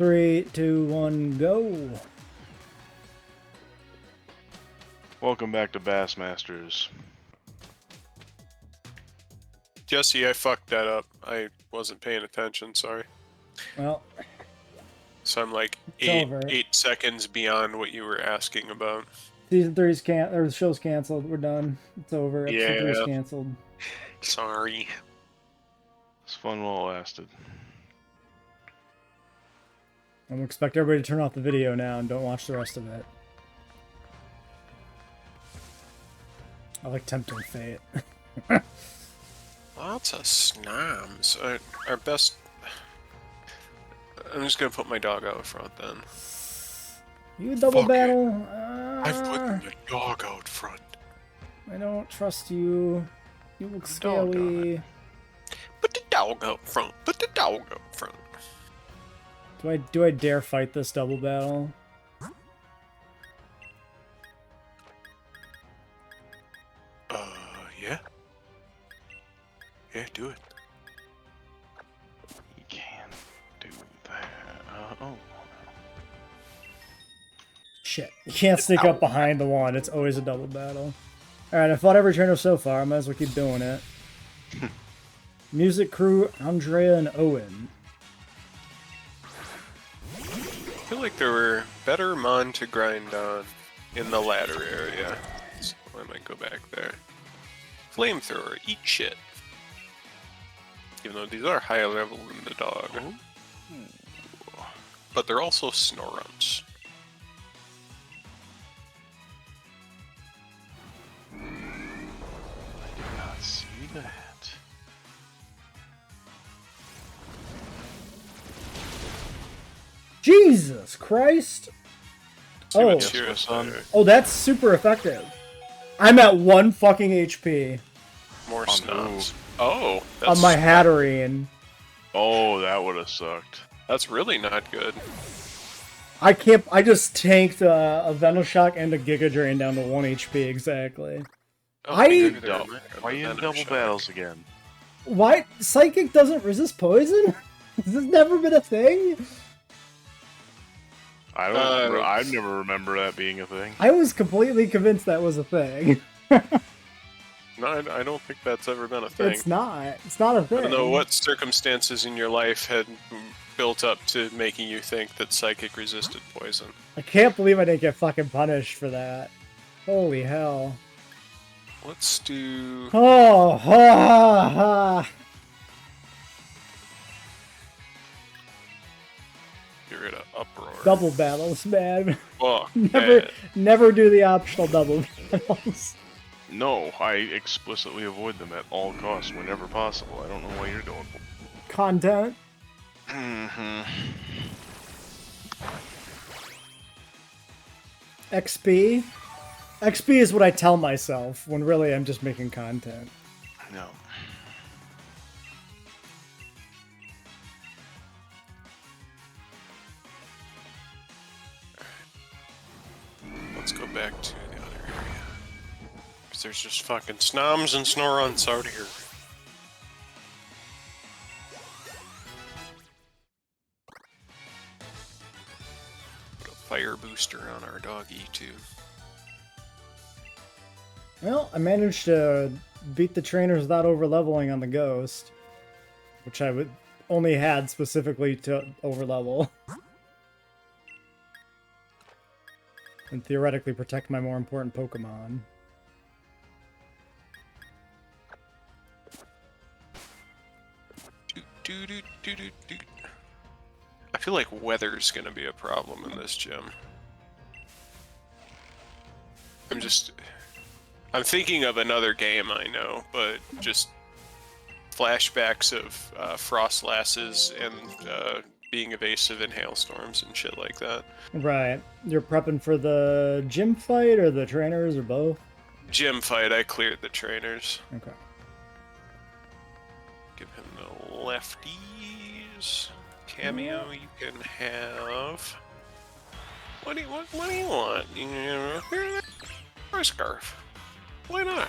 3, 2, 1, go. Welcome back to Bassmasters. Jesse, I fucked that up. I wasn't paying attention, sorry. Well, So I'm like over. 8 seconds beyond what you were asking about. Season 3's the show's canceled. We're done. It's over. Episode 3's Yeah. canceled. Sorry. It's fun while it lasted. I'm gonna expect everybody to turn off the video now and don't watch the rest of it. I like tempting fate. Lots of snobs. Our best... I'm just gonna put my dog out front then. You double Fuck battle? I've put my dog out front. I don't trust you. You look Dog on scaly. Put the dog out front. Put the dog out front. Do I dare fight this double battle? Yeah. Yeah, do it. You can do that. Oh. Shit. You can't sneak up behind the one. It's always a double battle. Alright, I fought every trainer so far. I might as well keep doing it. Music crew, Andrea and Owen. I feel like there were better mon to grind on in the ladder area. So I might go back there. Flamethrower, eat shit. Even though these are higher level than the dog. But they're also Snorunts. I did not see that. Jesus Christ! Too Oh. much here, son. Oh, that's super effective. I'm at 1 fucking HP More On snobs. Oh, on that's, my Hatterene. Oh, that would have sucked. that's really not good. I just tanked a Venoshock and a Giga Drain down to 1 HP exactly. Oh, I- neither did Double. Why are you in double Venoshock. battles again? Why? Psychic doesn't resist poison? Has this never been a thing? I don't. I never remember that being a thing. I was completely convinced that was a thing. No, I don't think that's ever been a thing. It's not. It's not a thing. I don't know what circumstances in your life had built up to making you think that psychic resisted poison. I can't believe I didn't get fucking punished for that. Holy hell. Let's do... Oh, ha, ha. Get rid of Uproar. Double battles, man. Oh, Never do the optional double battles. No, I explicitly avoid them at all costs whenever possible. I don't know why you're going for. Content. XP. XP is what I tell myself, when really I'm just making content. No. Let's go back to the other area. Because there's just fucking Snoms and Snorunts out here. Put a fire booster on our doggy, too. Well, I managed to beat the trainers without overleveling on the ghost, which I would only had specifically to overlevel. And theoretically protect my more important Pokemon. I feel like weather's gonna be a problem in this gym. I'm thinking of another game I know, but just flashbacks of frost lasses and being evasive in hailstorms and shit like that. Right. You're prepping for the gym fight or the trainers or both? Gym fight, I cleared the trainers. Okay. Give him the lefties. Cameo you can have. What do you want? You know, or a scarf. Why not?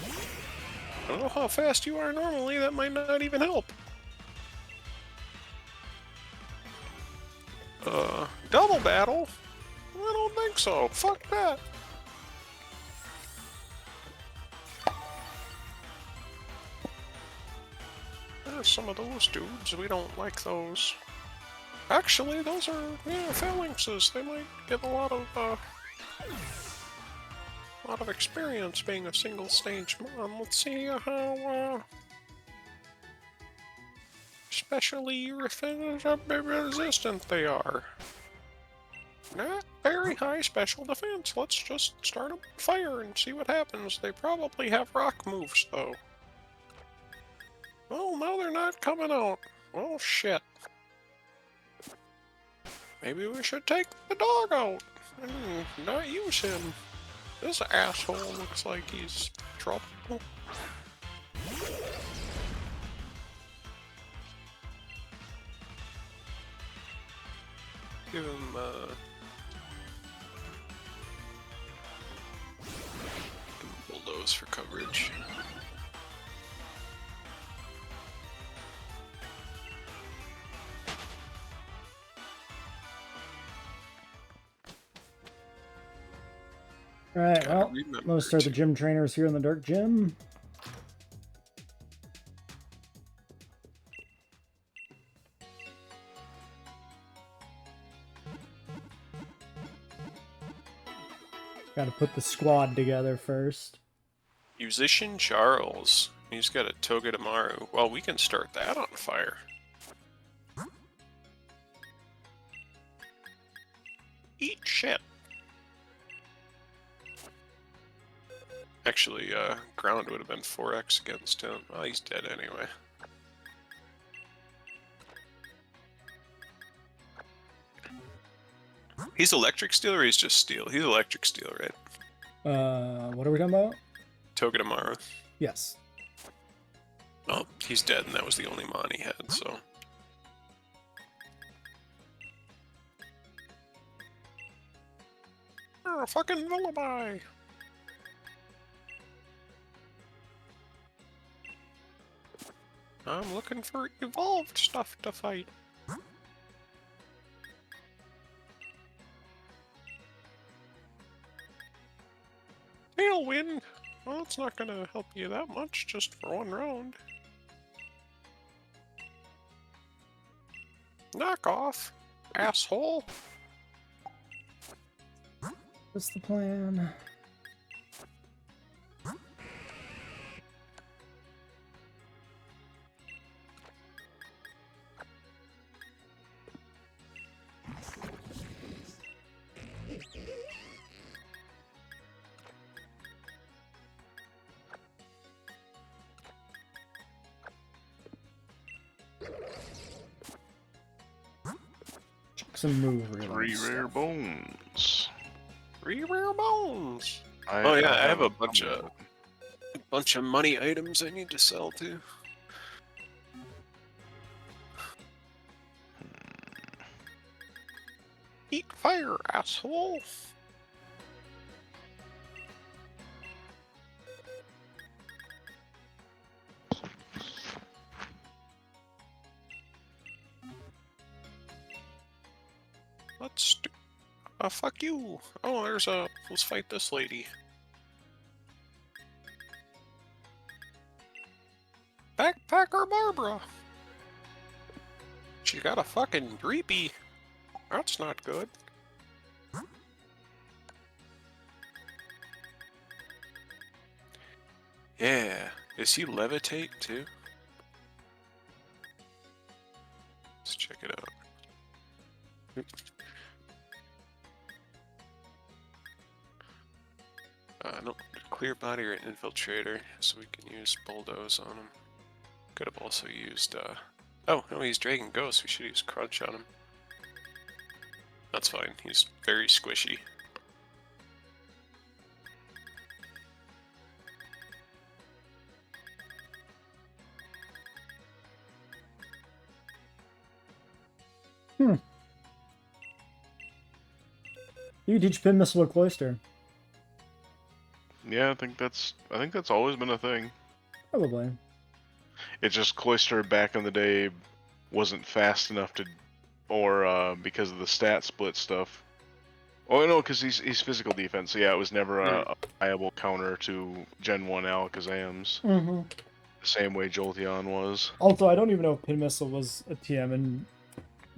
I don't know how fast you are normally, that might not even help. Double battle? I don't think so. Fuck that. There's some of those dudes. We don't like those. Actually, those are, yeah, phalanxes. They might get a lot of experience being a single stage mon. Let's see how specially resistant they are. Not very high special defense. Let's just start them on fire and see what happens. They probably have rock moves, though. Oh, no, they're not coming out. Oh, shit. Maybe we should take the dog out and not use him. This asshole looks like he's trouble. Give him, bulldoze for coverage. Alright, well, I'm gonna start the gym trainers here in the dark gym. Gotta put the squad together first. Musician Charles. He's got a Toga Tamaru. Well, we can start that on fire. Eat shit. Actually, ground would have been 4x against him. Oh, he's dead anyway. He's electric steel or he's just steel? He's electric steel, right? What are we talking about? Toga Tamaru. Yes. Oh, he's dead, and that was the only mon he had, so... Oh, fucking lullaby! I'm looking for evolved stuff to fight. Tailwind! Well, it's not gonna help you that much, just for one round. Knock off, asshole! What's the plan? Some move really. 3 rare bones. 3 rare bones! I have a bunch of money items I need to sell too. Eat fire, asshole! Let's do... fuck you! Oh, there's a... Let's fight this lady. Backpacker Barbara! She got a fucking dreepy. That's not good. Yeah. Is he levitate too? Let's check it out. No, clear body or infiltrator, so we can use bulldoze on him. Could have also used, oh, no, he's Dragon Ghost. We should use Crunch on him. That's fine. He's very squishy. You teach Pin Missile or Cloister. Yeah, I think that's always been a thing. Probably. It just Cloister back in the day wasn't fast enough to or because of the stat split stuff. Oh no, because he's physical defense. So yeah, it was never a viable counter to Gen 1 Alakazams. Mm-hmm. The same way Jolteon was. Also, I don't even know if Pin Missile was a TM in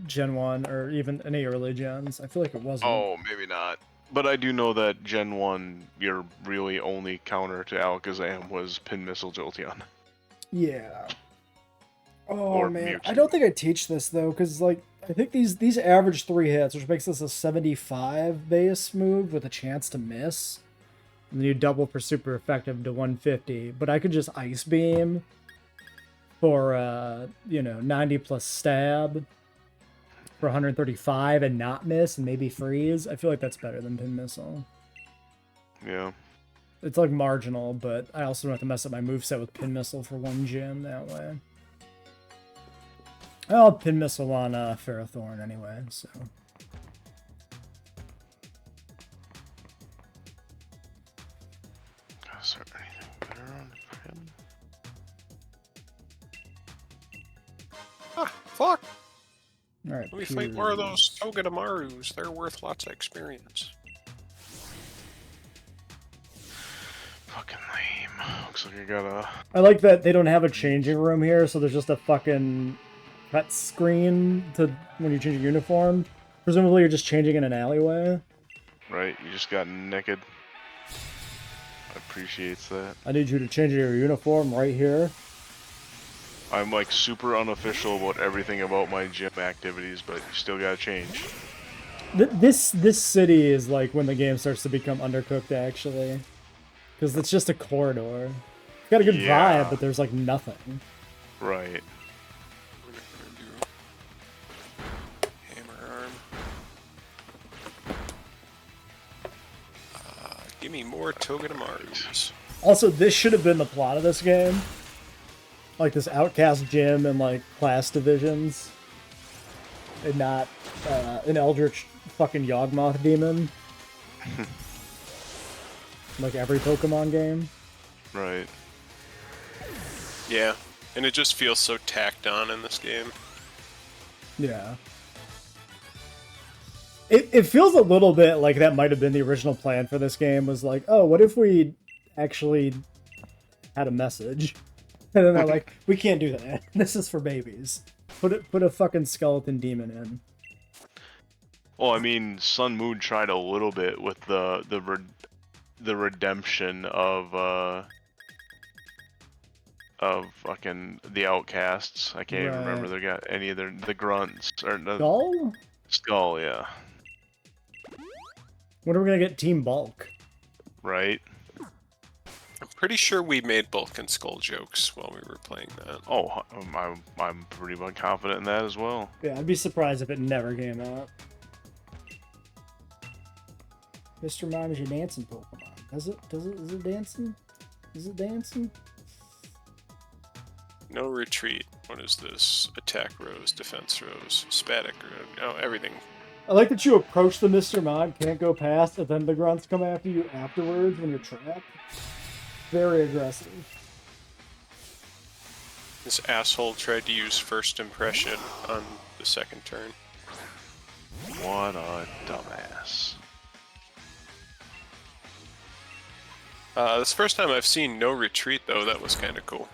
Gen 1 or even any early gens. I feel like it wasn't. Oh, maybe not. But I do know that Gen 1, your really only counter to Alakazam was Pin Missile Jolteon. Yeah. Oh Or man, Mewtwo. I don't think I teach this though, because like I think these average 3 hits, which makes this a 75 base move with a chance to miss. And then you double for super effective to 150. But I could just Ice Beam for 90 plus stab for 135 and not miss and maybe freeze. I feel like that's better than Pin Missile. Yeah. It's like marginal, but I also don't have to mess up my moveset with Pin Missile for 1 gym that way. I'll Pin Missile on Ferrothorn anyway, so. Is there anything better on for him? Ah, fuck! Alright, Let me fight more of those Togedemaru's. They're worth lots of experience. Fucking lame. Looks like you got a... I like that they don't have a changing room here, so there's just a fucking cut screen to when you change your uniform. Presumably you're just changing in an alleyway. Right, you just got naked. Appreciates that. I need you to change your uniform right here. I'm like super unofficial about everything about my gym activities, but you still gotta change. This city is like when the game starts to become undercooked, actually. Because it's just a corridor. It's got a good vibe, but there's like nothing. Right. Hammer arm. Give me more Togedemaru's. Also, this should have been the plot of this game. Like this outcast gym and like class divisions. And not an eldritch fucking Yawgmoth demon. Like every Pokemon game. Right. Yeah, and it just feels so tacked on in this game. Yeah. It feels a little bit like that might have been the original plan for this game, was like, oh, what if we actually had a message? And then they're like, we can't do that. This is for babies. Put a fucking skeleton demon in. Well, I mean, Sun Moon tried a little bit with the redemption of fucking the outcasts. I can't even remember they got any of the grunts or the Skull? Skull, yeah. When are we gonna get Team Bulk? Right. I'm pretty sure we made Bulk and Skull jokes while we were playing that. Oh, I'm pretty confident in that as well. Yeah, I'd be surprised if it never came out. Mr. Mime is your dancing Pokemon. Is it dancing? Is it dancing? No retreat. What is this? Attack rose, defense rose, spatic rose. Oh, everything. I like that you approach the Mr. Mime, can't go past, and then the grunts come after you afterwards when you're trapped. Very aggressive. This asshole tried to use first impression on the second turn. What a dumbass. This first time I've seen no retreat, though. That was kind of cool.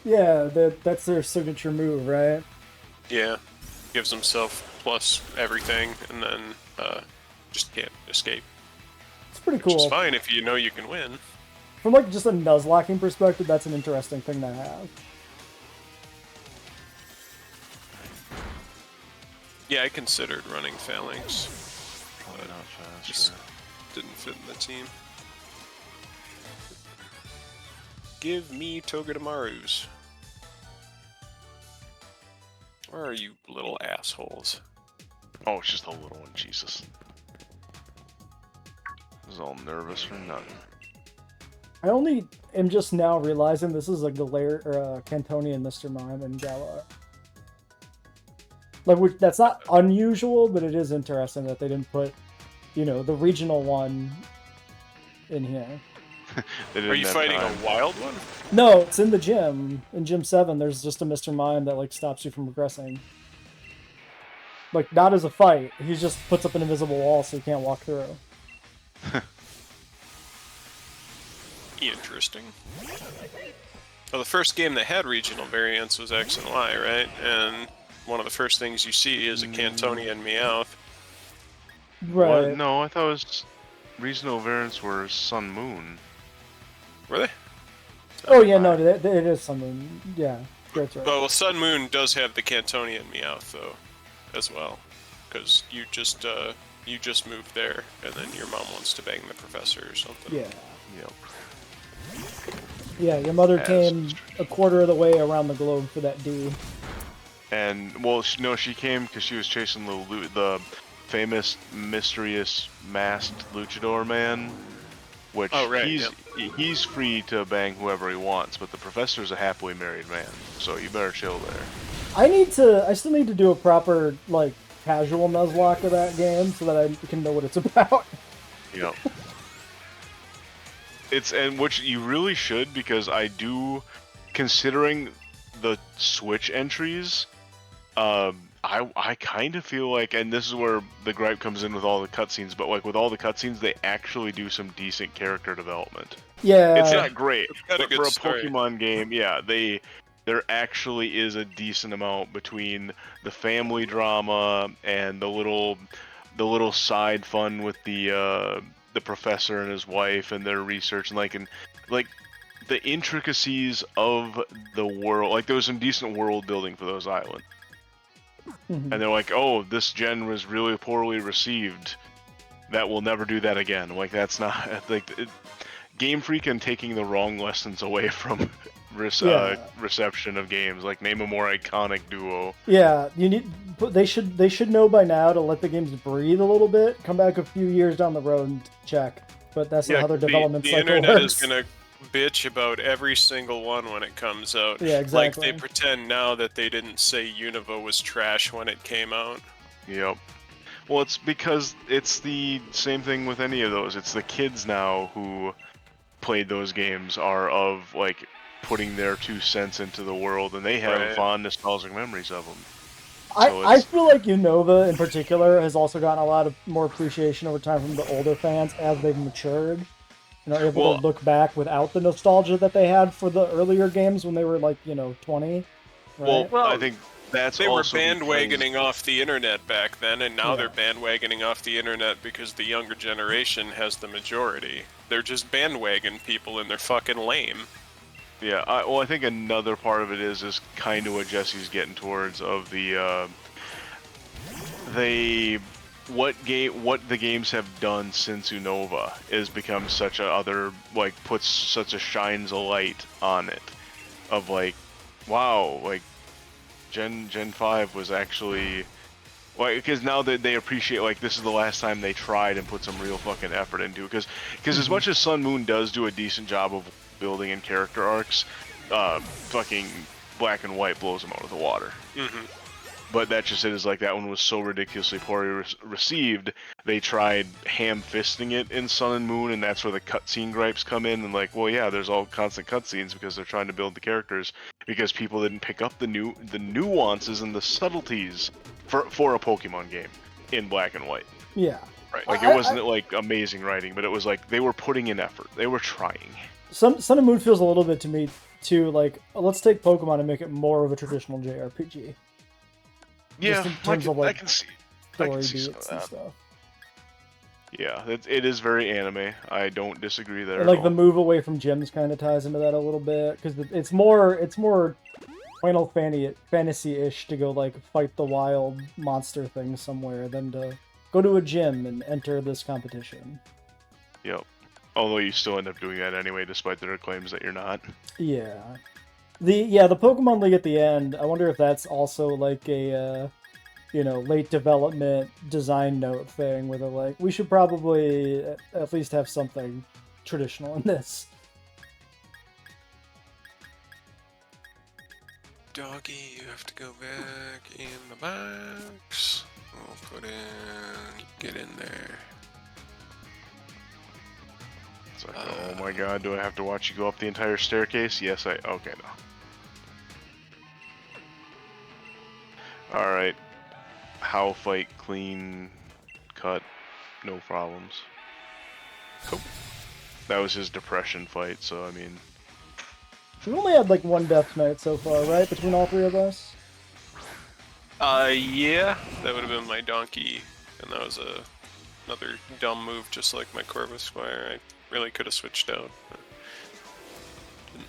Yeah, that's their signature move, right? Yeah. Gives himself plus everything, and then just can't escape. It's pretty cool. Which is fine if you know you can win. From like just a Nuzlocking perspective, that's an interesting thing to have. Yeah, I considered running Phalanx. Probably not faster. Just didn't fit in the team. Give me Togedemaru's. Where are you, little assholes? Oh, it's just a little one, Jesus. I was all nervous for nothing. I only am just now realizing this is like the layer Cantonian Mr. Mime and Galar. Like, that's not unusual, but it is interesting that they didn't put, the regional one in here. Are you fighting a wild one? No, it's in the gym. In Gym 7, there's just a Mr. Mime that, like, stops you from regressing. Like, not as a fight. He just puts up an invisible wall so you can't walk through. Interesting. Well, the first game that had regional variants was X and Y, right? And one of the first things you see is a Cantonia and Meowth. Right. What? No, I thought it was regional variants were Sun Moon. Were they? Oh, yeah, no, it is something. Yeah, that's right. Well, Sun Moon does have the Cantonia and Meowth, though, as well. Because you just moved there, and then your mom wants to bang the professor or something. Yeah. Yep. Yeah, your mother As- came a quarter of the way around the globe for that D. And well, no, she came because she was chasing the famous, mysterious, masked luchador man. Which Oh, right, he's free to bang whoever he wants, but the professor's a happily married man, so you better chill there. I still need to do a proper, like, casual Nuzlocke of that game so that I can know what it's about. Yep. And which you really should, because I do, considering the Switch entries, I kind of feel like, and this is where the gripe comes in with all the cutscenes, but like with all the cutscenes, they actually do some decent character development. Yeah. It's not great, got a but good for a story. Pokemon game, yeah, there actually is a decent amount between the family drama and the little side fun with the professor and his wife and their research and like the intricacies of the world. Like there was some decent world building for those islands. Mhm. And they're like, oh, this gen was really poorly received. That will never do that again. Like that's not like Game Freak and taking the wrong lessons away from reception of games. Like name a more iconic duo. Yeah, they should know by now to let the games breathe a little bit. Come back a few years down the road and check. But that's not how their development cycle internet works. is gonna bitch about every single one when it comes out. Yeah, exactly. Like they pretend now that they didn't say Unova was trash when it came out. Yep. Well, it's because it's the same thing with any of those. It's the kids now who played those games are of like putting their 2 cents into the world, and they have Right. fond nostalgic memories of them. I feel like Unova in particular has also gotten a lot of more appreciation over time from the older fans as they've matured. Able to look back without the nostalgia that they had for the earlier games when they were like 20. Right? Well, I think that's They were also bandwagoning off the internet back then, and now Yeah. they're bandwagoning off the internet because the younger generation has the majority. They're just bandwagon people, and they're fucking lame. Yeah, I think another part of it is kind of what Jesse's getting towards of what the games have done since Unova is become such a puts such a shines a light on it of like, wow, like Gen 5 was actually like, because now that they appreciate like this is the last time they tried and put some real fucking effort into it, because as much as Sun Moon does do a decent job of building in character arcs, fucking Black and White blows them out of the water. Mm-hmm. But that's just it, is like that one was so ridiculously poorly received, they tried ham-fisting it in Sun and Moon, and that's where the cutscene gripes come in, and like, well yeah, there's all constant cutscenes because they're trying to build the characters, because people didn't pick up the nuances and the subtleties for a Pokemon game in Black and White. Yeah. Right. Like, it wasn't like amazing writing, but it was like they were putting in effort. They were trying. Sun and Moon feels a little bit to me too like, let's take Pokemon and make it more of a traditional JRPG. Yeah, Just in terms of, like, I can see Story some beats of and that. stuff. Yeah, it is very anime. I don't disagree there. And, like, at the all. move away from gyms kind of ties into that a little bit, because it's more Final Fantasy-ish to go like fight the wild monster thing somewhere than to go to a gym and enter this competition. Yep. Although you still end up doing that anyway, despite their claims that you're not. Yeah. The Pokemon League at the end, I wonder if that's also like a late development design note thing where they're like, we should probably at least have something traditional in this. Doggy, you have to go back in the box. We'll get in there. It's like, oh my god, do I have to watch you go up the entire staircase? Yes, okay, no. Alright. cow fight clean cut, no problems. Cool. That was his depression fight, so I mean, We only had like one death knight so far, right? Between all three of us. Yeah, that would have been my donkey, and that was another dumb move, just like my Corvus Squire. I really could have switched out. But didn't.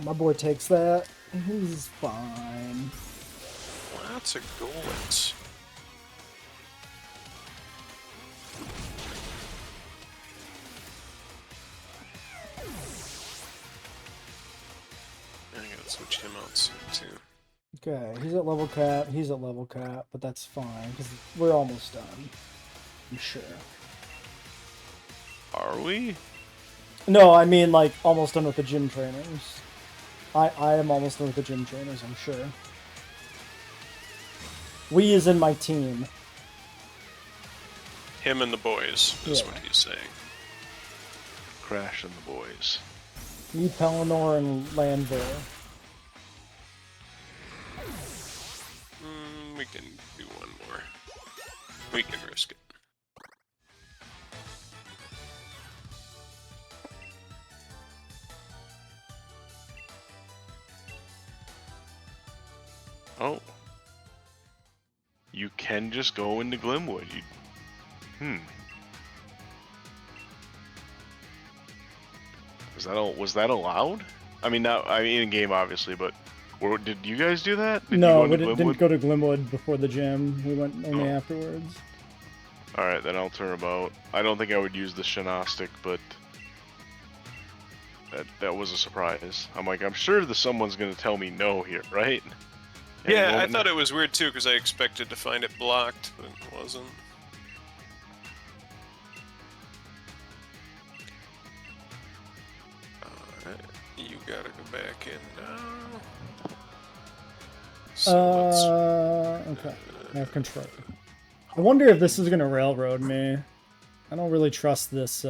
My boy takes that. He's fine. Lots of golems. I gotta switch him out soon too. Okay, he's at level cap, he's at level cap, but that's fine, because we're almost done. I'm sure. are we? No, I mean, like, almost done with the gym trainers. I am almost done with the gym trainers, I'm sure. We is in my team. Him and the boys is Yeah. what he's saying. Crash and the boys. Me, Pelennor, and Landville. We can do one more. We can risk it. Oh. You can just go into Glimwood. Was that allowed? I mean, not in game obviously, but did you guys do that? Did No, you we go into didn't Glimwood? go to Glimwood before the gym. We went only Oh. afterwards. All right, then I'll turn about. I don't think I would use the Shinostic, but that was a surprise. I'm like, I'm sure that someone's gonna tell me no here, right? Yeah, I thought it was weird too, because I expected to find it blocked, but it wasn't. Alright, you gotta go back in now. So Okay. I have control. I wonder if this is gonna railroad me. I don't really trust this,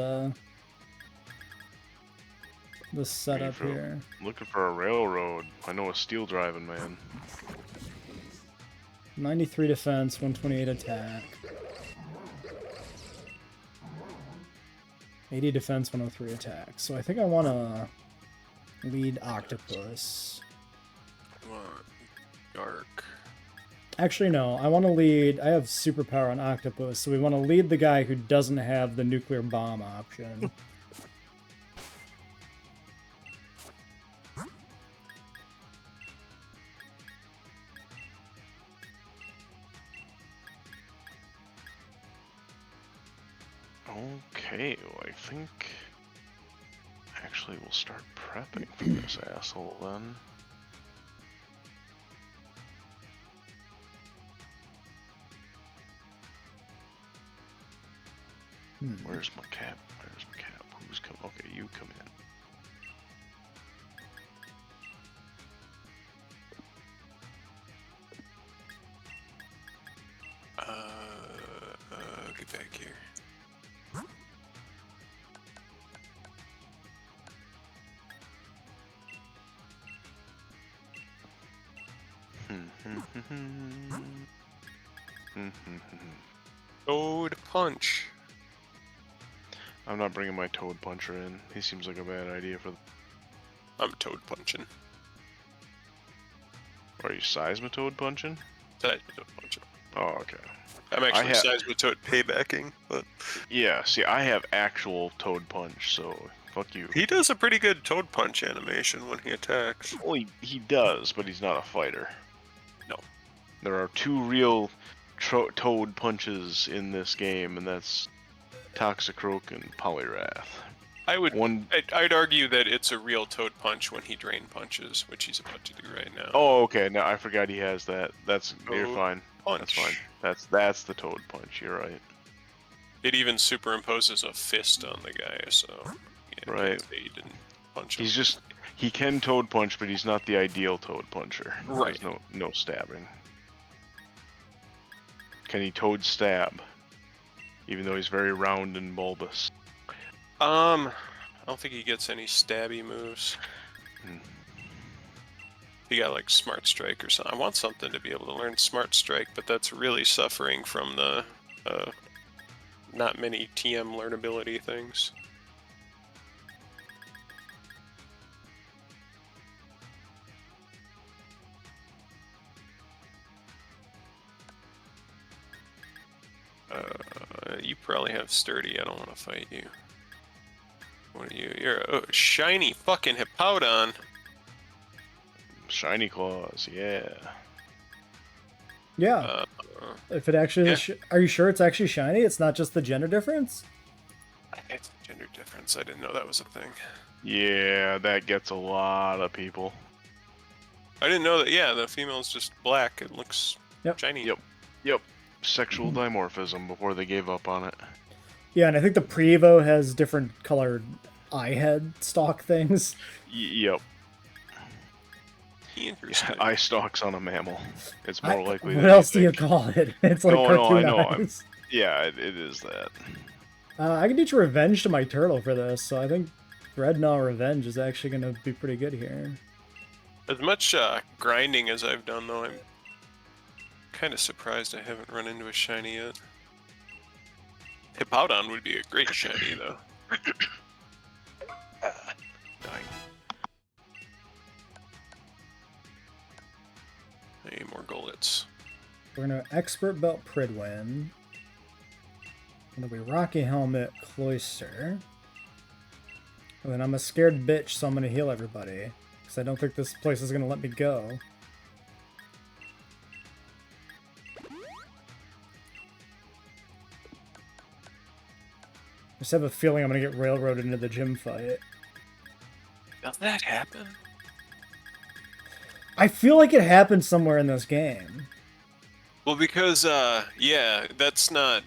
this setup here. Looking for a railroad. I know a steel driving man. 93 defense, 128 attack. 80 defense, 103 attack. So I think I want to lead Octopus. Come on, dark. Actually, no. I want to lead... I have superpower on Octopus, so we want to lead the guy who doesn't have the nuclear bomb option. Okay, well, I think actually we'll start prepping for this asshole then. Where's my cap? Where's my cap? Who's come? Okay, you come in. Get back here. Toad punch. I'm not bringing my Toad Puncher in. He seems like a bad idea for. I'm toad punching. Are you Seismitoad punching? Toad punching. Oh, okay. I'm actually Seismitoad paybacking, but Yeah, see, I have actual Toad Punch, so fuck you. he does a pretty good toad punch animation when he attacks. Well, he does, but he's not a fighter. No. There are two real Toad Punches in this game, and that's Toxicroak and Poliwrath. I'd argue that it's a real toad punch when he drain punches, which he's about to do right now. Oh, okay. No, I forgot he has that. You're Toad fine. punch. That's fine. That's the Toad Punch. You're right. It even superimposes a fist on the guy, so yeah, Right. he didn't punch him. He can Toad Punch, but he's not the ideal Toad Puncher. Right. There's no stabbing. Can he toad stab? Even though he's very round and bulbous. I don't think he gets any stabby moves. He got like Smart Strike or something. I want something to be able to learn Smart Strike, but that's really suffering from the not many TM learnability things. You probably have Sturdy. I don't want to fight you. What are you? You're a shiny fucking Hippowdon. Shiny claws, yeah. Yeah. If it actually yeah. is, are you sure it's actually shiny? It's not just the gender difference? It's a gender difference. I didn't know that was a thing. Yeah, that gets a lot of people. I didn't know that. Yeah, the female's just black. It looks shiny. Yep. Sexual dimorphism before they gave up on it. Yeah, and I think the Prevo has different colored eye head stalk things. Yep. Interesting. Eye stalks on a mammal. It's more likely. What else do you call it? It's like cartoon eyes. Yeah, it is that. I can teach Revenge to my turtle for this, so I think Dreadnought Revenge is actually going to be pretty good here. As much grinding as I've done, though, I'm kind of surprised I haven't run into a shiny yet. Hippowdon would be a great shiny, though. Dying. Hey, more Golets. We're going to Expert Belt Pridwin. And then we Rocky Helmet Cloister. And then I'm a scared bitch, so I'm going to heal everybody. Because I don't think this place is going to let me go. I just have a feeling I'm going to get railroaded into the gym fight. Does that happen? I feel like it happened somewhere in this game. Well, because, yeah, that's not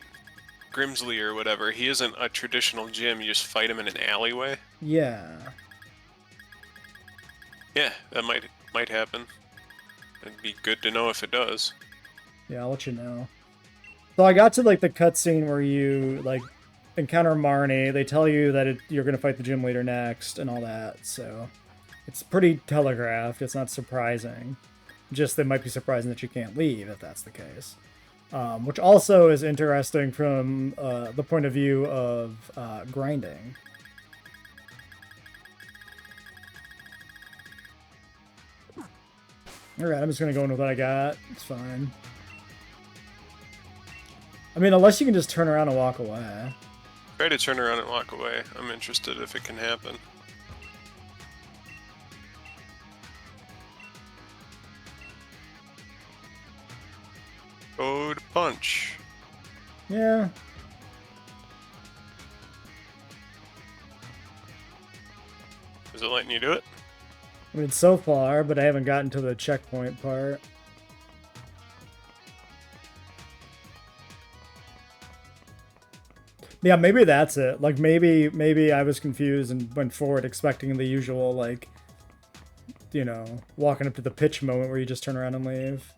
Grimsley or whatever. He isn't a traditional gym. You just fight him in an alleyway. Yeah. Yeah, that might happen. It'd be good to know if it does. Yeah, I'll let you know. So I got to, like, the cutscene where you, like, encounter Marnie. They tell you that you're going to fight the gym leader next and all that, so it's pretty telegraphed. It's not surprising. Just it might be surprising that you can't leave if that's the case. Which also is interesting from the point of view of grinding. Alright, I'm just going to go in with what I got. It's fine. I mean, unless you can just turn around and walk away. Try to turn around and walk away. I'm interested if it can happen. Code punch. Yeah. Is it letting you do it? I mean, so far, but I haven't gotten to the checkpoint part. Yeah, maybe that's it. Like, maybe I was confused and went forward expecting the usual, like, you know, walking up to the pitch moment where you just turn around and leave.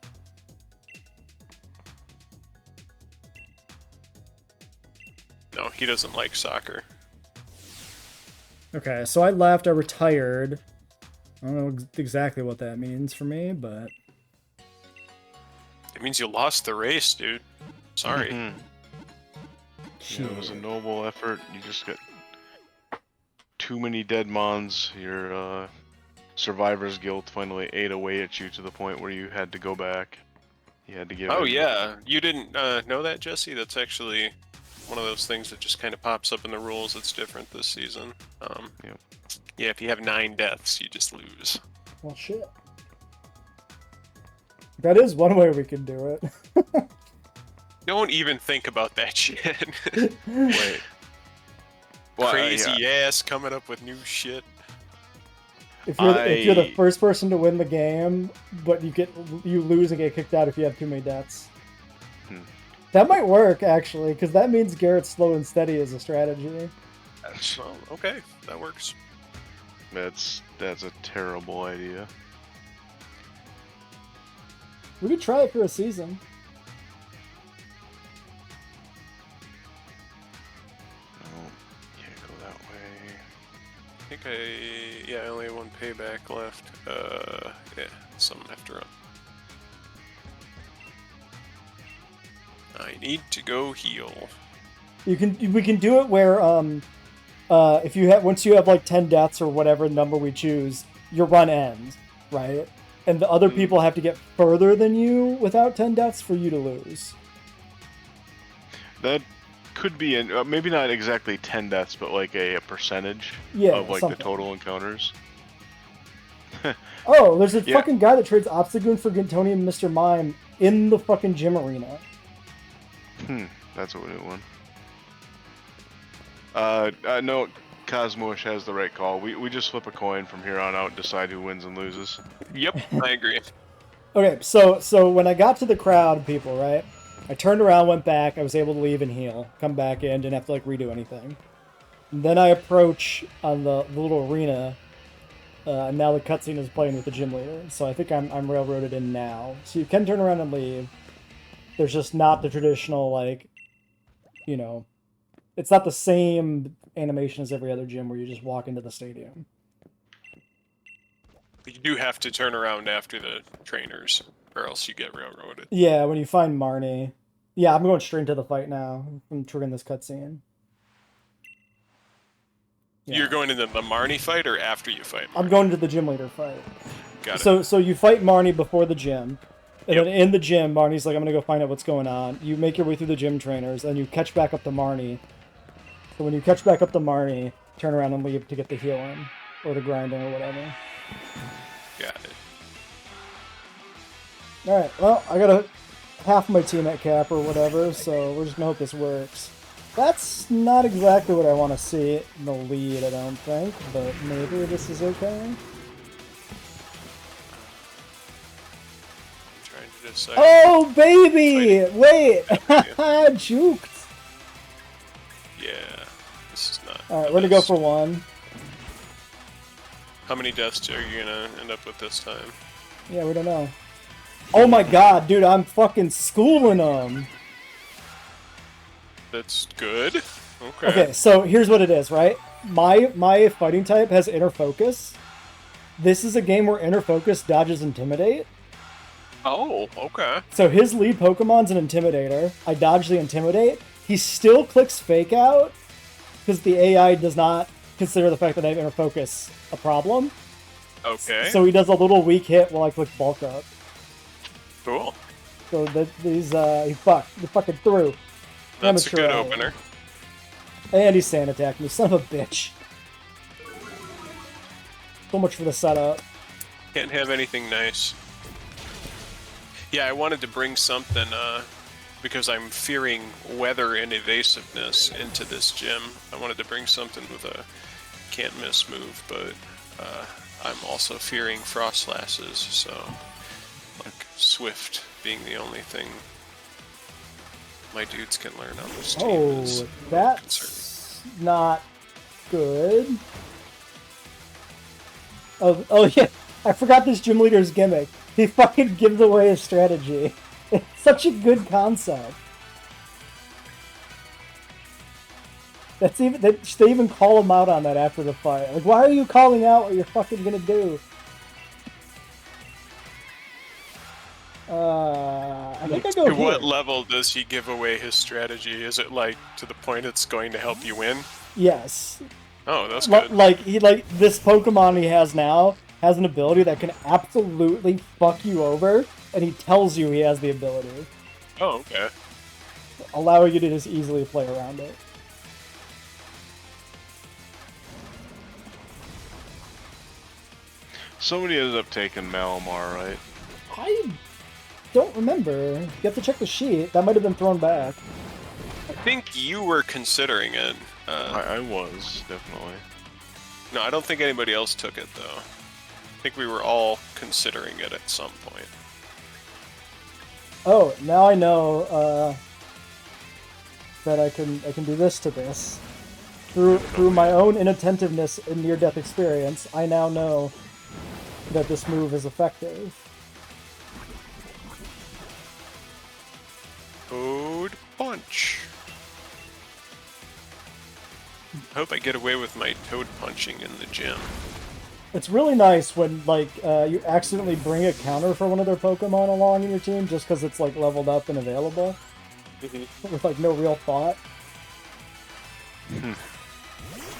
No, he doesn't like soccer. Okay, so I left, I retired. I don't know exactly what that means for me, but... It means you lost the race, dude. Sorry. Mm-hmm. Yeah, it was a noble effort. You just got too many dead mons. Your survivor's guilt finally ate away at you to the point where you had to go back. You had to give. Oh in. yeah, you didn't know that, Jesse? That's actually one of those things that just kind of pops up in the rules. It's different this season. Yep. Yeah, if you have 9 deaths, you just lose. Well, shit. That is one way we can do it. Don't even think about that shit. Wait. Well, Crazy ass coming up with new shit. If you're the first person to win the game, but you lose and get kicked out if you have too many deaths. That might work actually, because that means Garrett's slow and steady is a strategy. So, okay, that works. That's a terrible idea. We could try it for a season. think I only have one payback left. Yeah, something I have to run. I need to go heal. We can do it where if you have once you have like 10 deaths or whatever number we choose, your run ends, right? And the other people have to get further than you without 10 deaths for you to lose. That could be maybe not exactly 10 deaths, but like a percentage of like something. the total encounters. Oh, there's a fucking guy that trades Obstagoon for Gintonium and Mr. Mime in the fucking gym arena. That's a new one. No, Cosmos has the right call. We just flip a coin from here on out and decide who wins and loses. Yep, I agree. Okay, so when I got to the crowd of people, right? I turned around, went back, I was able to leave and heal. Come back in, didn't have to like redo anything. And then I approach on the little arena, and now the cutscene is playing with the gym leader. So I think I'm railroaded in now. So you can turn around and leave. There's just not the traditional, like, you know, it's not the same animation as every other gym where you just walk into the stadium. You do have to turn around after the trainers, or else you get railroaded. Yeah, when you find Marnie. Yeah, I'm going straight into the fight now. I'm triggering this cutscene. Yeah. You're going into the Marnie fight, or after you fight Marnie? I'm going to the gym leader fight. Got it. So you fight Marnie before the gym. And then in the gym, Marnie's like, I'm going to go find out what's going on. You make your way through the gym trainers, and you catch back up to Marnie. So when you catch back up to Marnie, turn around and leave to get the healing. Or the grinding or whatever. Got it. Alright, well, I got half my team at cap or whatever, so we're just going to hope this works. That's not exactly what I want to see in the lead, I don't think, but maybe this is okay. Oh, baby! Wait! Juked! Yeah, this is not... Alright, we're gonna go for one. How many deaths are you gonna end up with this time? Yeah, we don't know. Oh my god, dude, I'm fucking schooling them! That's good. Okay. Okay, so here's what it is, right? My fighting type has inner focus. This is a game where inner focus dodges intimidate. Oh, okay. So his lead Pokemon's an Intimidator. I dodge the Intimidate. He still clicks Fake Out, because the AI does not consider the fact that I have Inner Focus a problem. Okay. So he does a little weak hit while I click Bulk Up. Cool. So he fucking threw. That's Amateur a good hour. opener. And he sand attacked me, son of a bitch. So much for the setup. Can't have anything nice. Yeah, I wanted to bring something, because I'm fearing weather and evasiveness into this gym. I wanted to bring something with a can't miss move, but I'm also fearing frost lasses, so like Swift being the only thing my dudes can learn on this team is that's not good. Oh yeah, I forgot this gym leader's gimmick. He fucking gives away his strategy. It's such a good concept. They even call him out on that after the fight. Like, why are you calling out what you're fucking gonna do? I think I go To here. what level does he give away his strategy? Is it like to the point it's going to help you win? Yes. Oh, that's good. Like this Pokemon he has now has an ability that can absolutely fuck you over, and he tells you he has the ability. Oh, okay. Allowing you to just easily play around it. Somebody ended up taking Malamar, right? I don't remember. You have to check the sheet. That might have been thrown back. I think you were considering it. I was, definitely. No, I don't think anybody else took it, though. I think we were all considering it at some point. Oh, now I know that I can do this to this. Through my own inattentiveness and near-death experience, I now know that this move is effective. Code punch. hope I get away with my toad punching in the gym. It's really nice when, like, you accidentally bring a counter for one of their Pokemon along in your team just because it's, like, leveled up and available. With, like, no real thought.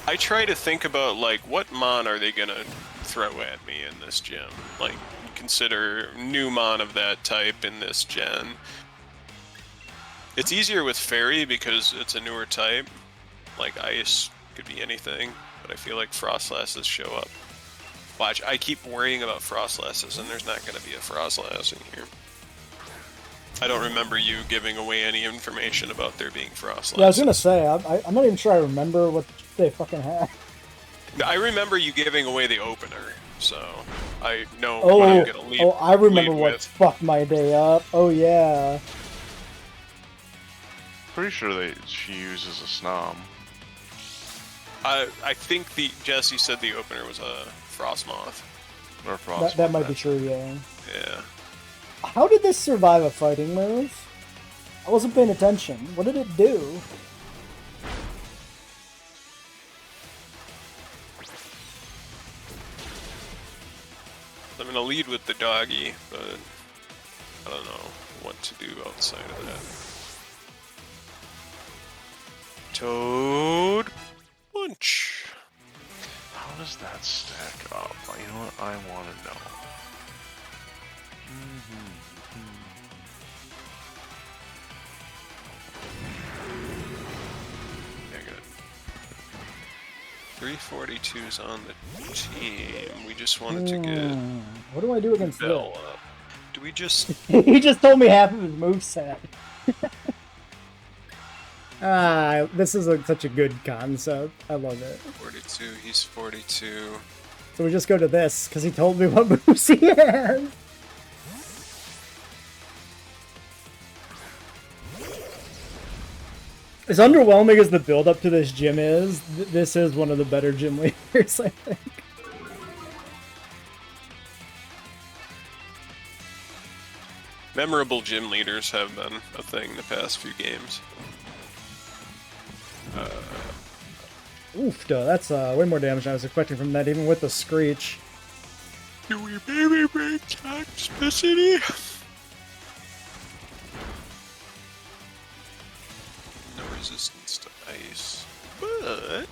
I try to think about, like, what mon are they gonna throw at me in this gym? Like, consider new mon of that type in this gen. It's easier with Fairy because it's a newer type. Like, Ice could be anything, but I feel like Frostlasses show up. Watch, I keep worrying about Frostlasses, and there's not going to be a Frostlass in here. I don't remember you giving away any information about there being Frostlasses. Yeah, I was gonna say, I'm not even sure I remember what they fucking had. I remember you giving away the opener, so I know what I'm going to lead. Oh, I remember lead what with. fucked my day up. Oh, yeah. Pretty sure she uses a Snom. I think Jesse said the opener was a Frostmoth. Or Frost. That might be true, yeah. Yeah. How did this survive a fighting move? I wasn't paying attention. What did it do? I'm going to lead with the doggy, but I don't know what to do outside of that. Toad punch. How does that stack up? You know what? I want to know. Yeah, good. 342's on the team. We just wanted to get What do I do against Bell this? up. Do we just... He just told me half of his moveset. This is such a good concept. I love it. 42, he's 42. So we just go to this, because he told me what moves he has. As underwhelming as the build-up to this gym is, this is one of the better gym leaders, I think. Memorable gym leaders have been a thing the past few games. Oof, duh, that's way more damage than I was expecting from that, even with the Screech. Do we maybe bring toxicity? No resistance to ice, but...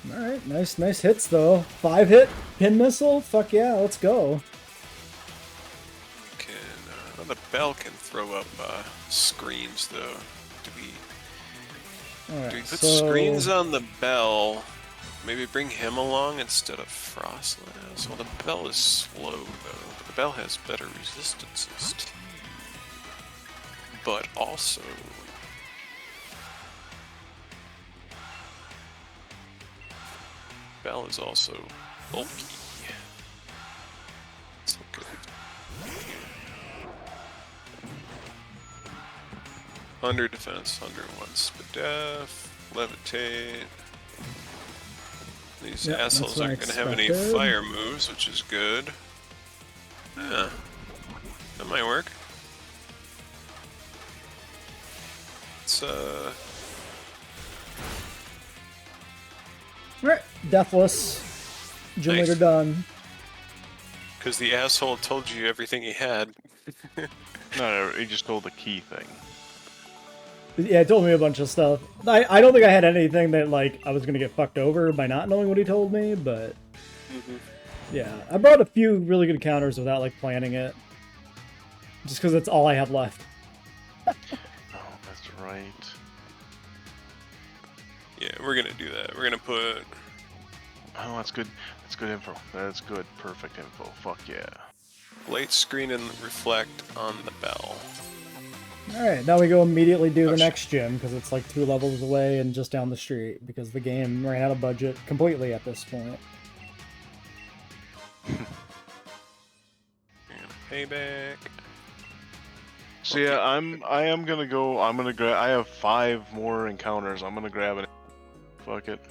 Alright, nice hits though. 5-hit pin missile? Fuck yeah, let's go. We can, well, the Bell can throw up screens though. Do we put screens on the Bell? Maybe bring him along instead of Frostlass? Well, the Bell is slow though. But the Bell has better resistances too. But also... Bell is also bulky. So good. Under defense, under 1 Spadef, levitate. These assholes aren't going to have any fire moves, which is good. Yeah, that might work. It's Alright, deathless. Gym leader done. Because the asshole told you everything he had. No, he just told the key thing. Yeah, he told me a bunch of stuff. I don't think I had anything that, like, I was gonna get fucked over by not knowing what he told me, but... Yeah, I brought a few really good counters without, like, planning it. Just because that's all I have left. Oh, that's right. Yeah, we're gonna do that. We're gonna put... Oh, that's good. That's good info. That's good. Perfect info. Fuck yeah. Light screen and reflect on the Bell. Alright, now we go immediately do the next gym, because it's like 2 levels away and just down the street, because the game ran out of budget completely at this point. And payback. So yeah, I am gonna go. I'm gonna grab. I have 5 more encounters. I'm gonna grab it. Fuck it.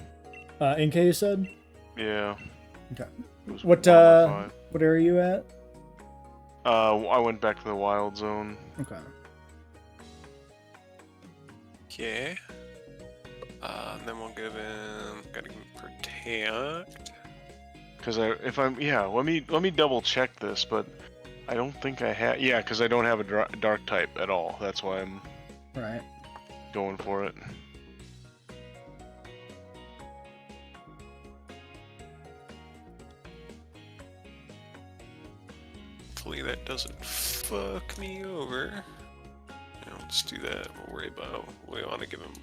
Inke, you said? Yeah. Okay. It was What one of my 5. what area are you at? I went back to the wild zone. Okay. Okay. And then we'll give him. Gotta give him protect. Because let me double check this, but I don't think I have. Yeah, because I don't have a dark type at all. That's why I'm Right. going for it. Hopefully that doesn't fuck me over. Yeah, let's do that. We'll worry about. We want to give him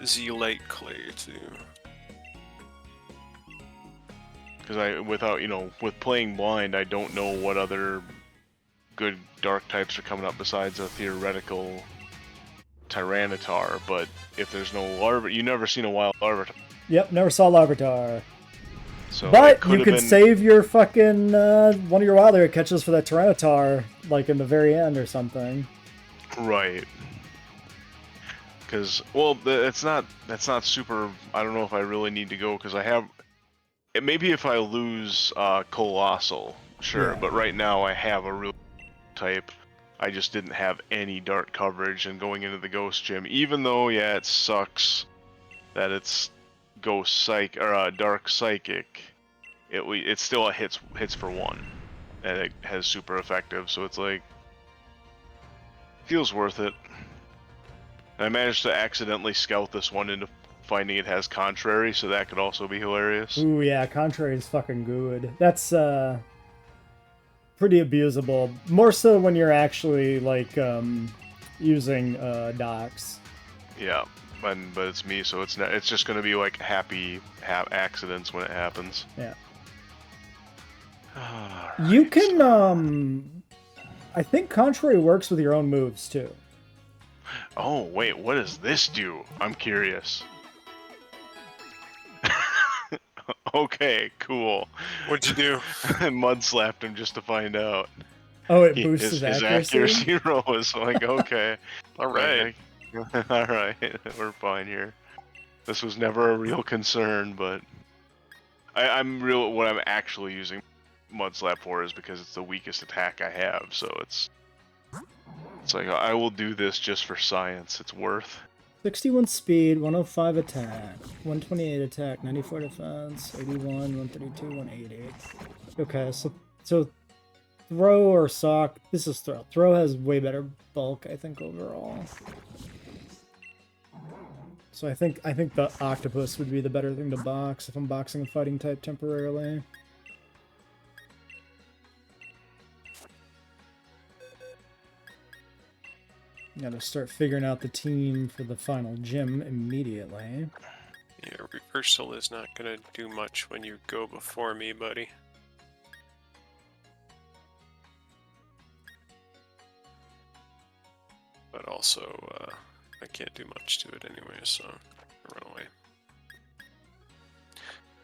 Z-Light Clay too. Because with playing blind, I don't know what other good dark types are coming up besides a theoretical Tyranitar. But if there's no larva, you never seen a wild larva. Yep, never saw Larvitar. So But you could save your fucking one of your wild area catches for that Tyranitar, like in the very end or something. Right. Because that's not super. I don't know if I really need to go because I have. Maybe if I lose Colossal, sure. Yeah. But right now I have a real type. I just didn't have any dark coverage, and going into the Ghost Gym, even though it sucks that it's Ghost Psych or Dark Psychic, it's still a hits for 1, and it has super effective. So it's like feels worth it. And I managed to accidentally scout this one into finding it has Contrary, so that could also be hilarious. Ooh, yeah, Contrary is fucking good. That's pretty abusable. More so when you're actually like using docs. Yeah, but it's me, so it's not. It's just gonna be like happy accidents when it happens. Yeah. Right, You can I think Contrary works with your own moves too. Oh wait, what does this do? I'm curious. Okay, cool. What'd you do? I mud slapped him just to find out. Oh, it boosts His his accuracy? accuracy roll is like, okay. All right. Alright, we're fine here. This was never a real concern, but what I'm actually using Mud Slap for is because it's the weakest attack I have, so it's like I will do this just for science. It's worth. 61 speed, 105 attack, 128 attack, 94 defense, 81, 132, 180. Okay, so throw or sock. This is throw. Throw has way better bulk, I think, overall. So I think the octopus would be the better thing to box if I'm boxing a fighting type temporarily. Gotta start figuring out the team for the final gym immediately. Yeah, reversal is not gonna do much when you go before me, buddy. But also, I can't do much to it anyway, so I'll run away.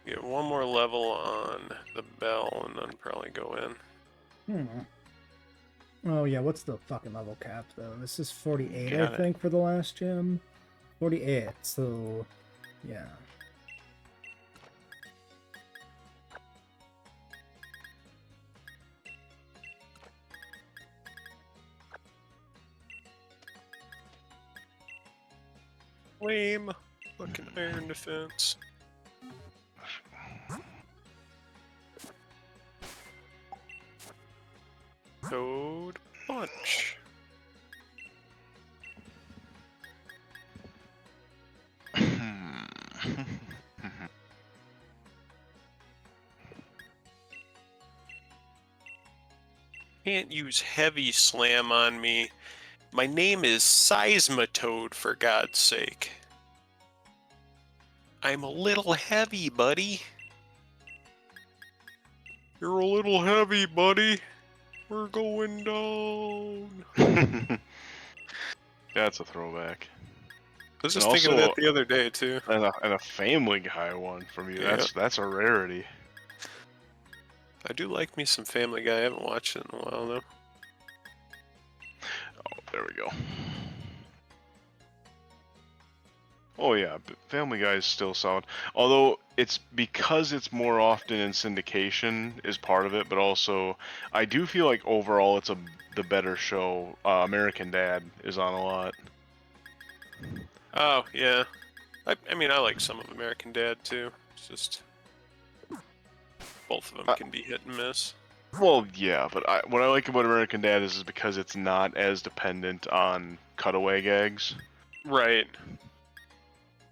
Get one more level on the bell and then probably go in. Oh yeah, what's the fucking level cap though? This is 48, Got I it. think, for the last gym. 48, so yeah. Lame. Fucking iron defense. Code punch. Can't use heavy slam on me. My name is Seismitoad, for God's sake. I'm a little heavy, buddy. You're a little heavy, buddy. We're going down. That's a throwback. I was And just thinking of also- that the other day, too. And a Family Guy one from you. Yeah. That's a rarity. I do like me some Family Guy. I haven't watched it in a while, though. Oh, there we go. Oh yeah, Family Guy is still solid. Although it's because it's more often in syndication is part of it, but also I do feel like overall it's the better show. American Dad is on a lot. Oh, yeah. I mean, I like some of American Dad too. It's just both of them can be hit and miss. Well, yeah, but what I like about American Dad is because it's not as dependent on cutaway gags. Right.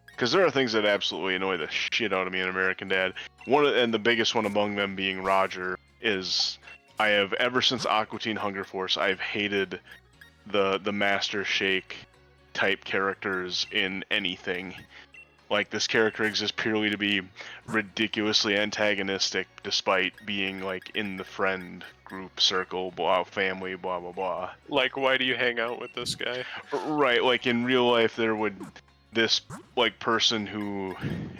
Because there are things that absolutely annoy the shit out of me in American Dad. And the biggest one among them being Roger is I have ever since Aqua Teen Hunger Force I've hated the Master Shake type characters in anything. Like, this character exists purely to be ridiculously antagonistic, despite being, like, in the friend group circle, blah, family, blah, blah, blah. Like, why do you hang out with this guy? Right, like, in real life, this, like, person who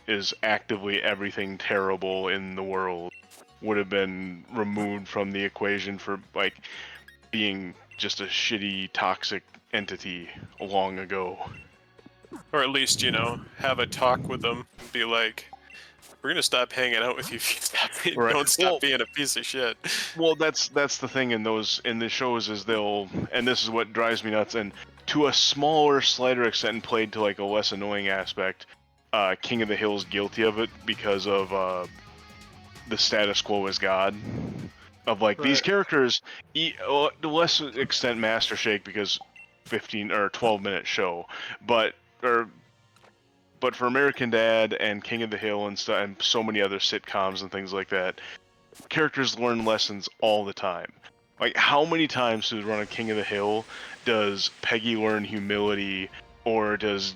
is actively everything terrible in the world would have been removed from the equation for, like, being just a shitty, toxic entity long ago. Or at least, have a talk with them and be like, we're gonna stop hanging out with you if you Right. don't stop Well, being a piece of shit. Well, that's the thing in the shows is and this is what drives me nuts, and to a smaller, slighter extent, and played to like a less annoying aspect, King of the Hill's guilty of it because of the status quo is God. Of like these Right. characters, to less extent Master Shake because 15 or 12-minute show, but for American Dad and King of the Hill and stuff, and so many other sitcoms and things like that, characters learn lessons all the time. Like, how many times through the run of King of the Hill does Peggy learn humility, or does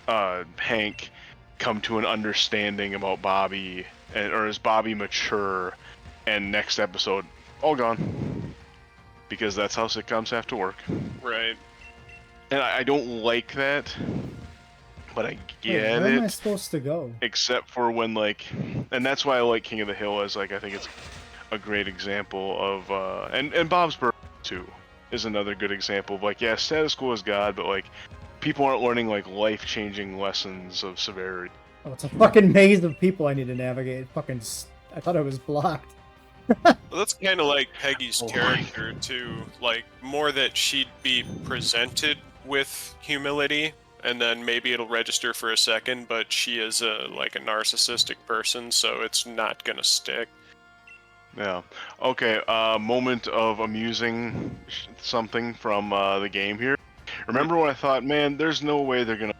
Hank come to an understanding about Bobby, or is Bobby mature? And next episode, all gone, because that's how sitcoms have to work. Right. And I don't like that, but I get Wait, where it. am I supposed to go? Except for when, like, and that's why I like King of the Hill, as like I think it's a great example of and Bob's Burgers too is another good example of like, yeah, status quo is God, but like people aren't learning like life-changing lessons of severity. Oh, it's a fucking maze of people I need to navigate. I thought it was blocked. Well, that's kind of like Peggy's Oh, character too. Like, more that she'd be presented with humility, and then maybe it'll register for a second, but she is a narcissistic person, so it's not gonna stick. Yeah. Okay. Moment of amusing something from the game here. Remember when I thought, man, there's no way they're gonna,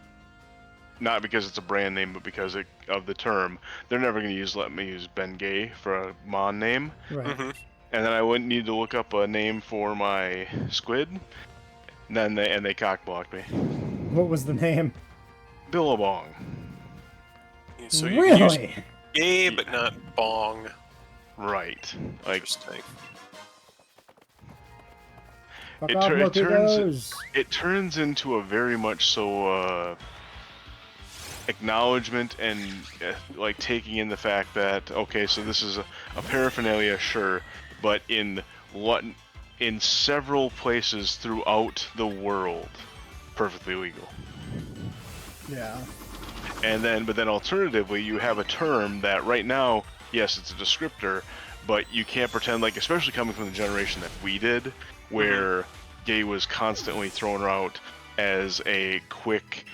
not because it's a brand name, but because of the term, they're never gonna let me use Ben Gay for a Mon name. Right. Mm-hmm. And then I wouldn't need to look up a name for my squid. And then they cockblocked me. What was the name? Billabong. So you can use Really? gay, but not bong. Right. Like, Interesting. Fuck It off, tur- it mosquitoes. it turns into a very much so acknowledgement and like taking in the fact that, okay, so this is a paraphernalia, sure, but in several places throughout the world, perfectly legal. Yeah. But then alternatively, you have a term that right now, yes, it's a descriptor, but you can't pretend, like, especially coming from the generation that we did, where gay was constantly thrown out as a quick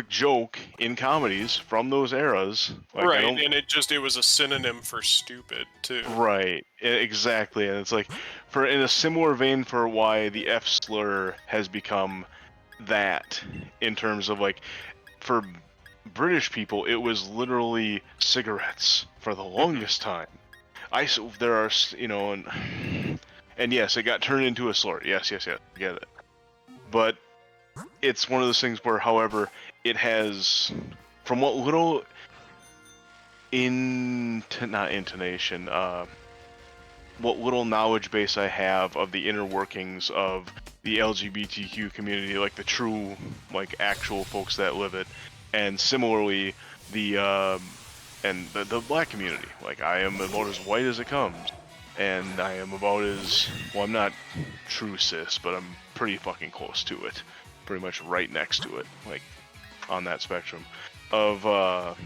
joke in comedies from those eras. Like, Right, and it was a synonym for stupid too. Right, exactly, and it's like, in a similar vein for why the F slur has become that, in terms of like, for British people, it was literally cigarettes for the longest time. There are, and yes, it got turned into a slur. Yes, I get it. But it's one of those things where, however, it has, from what little not intonation, what little knowledge base I have of the inner workings of the LGBTQ community, like the true, like, actual folks that live it, and similarly the black community. Like, I am about as white as it comes, and I am about as, well, I'm not true cis, but I'm pretty fucking close to it, pretty much right next to it, like, on that spectrum of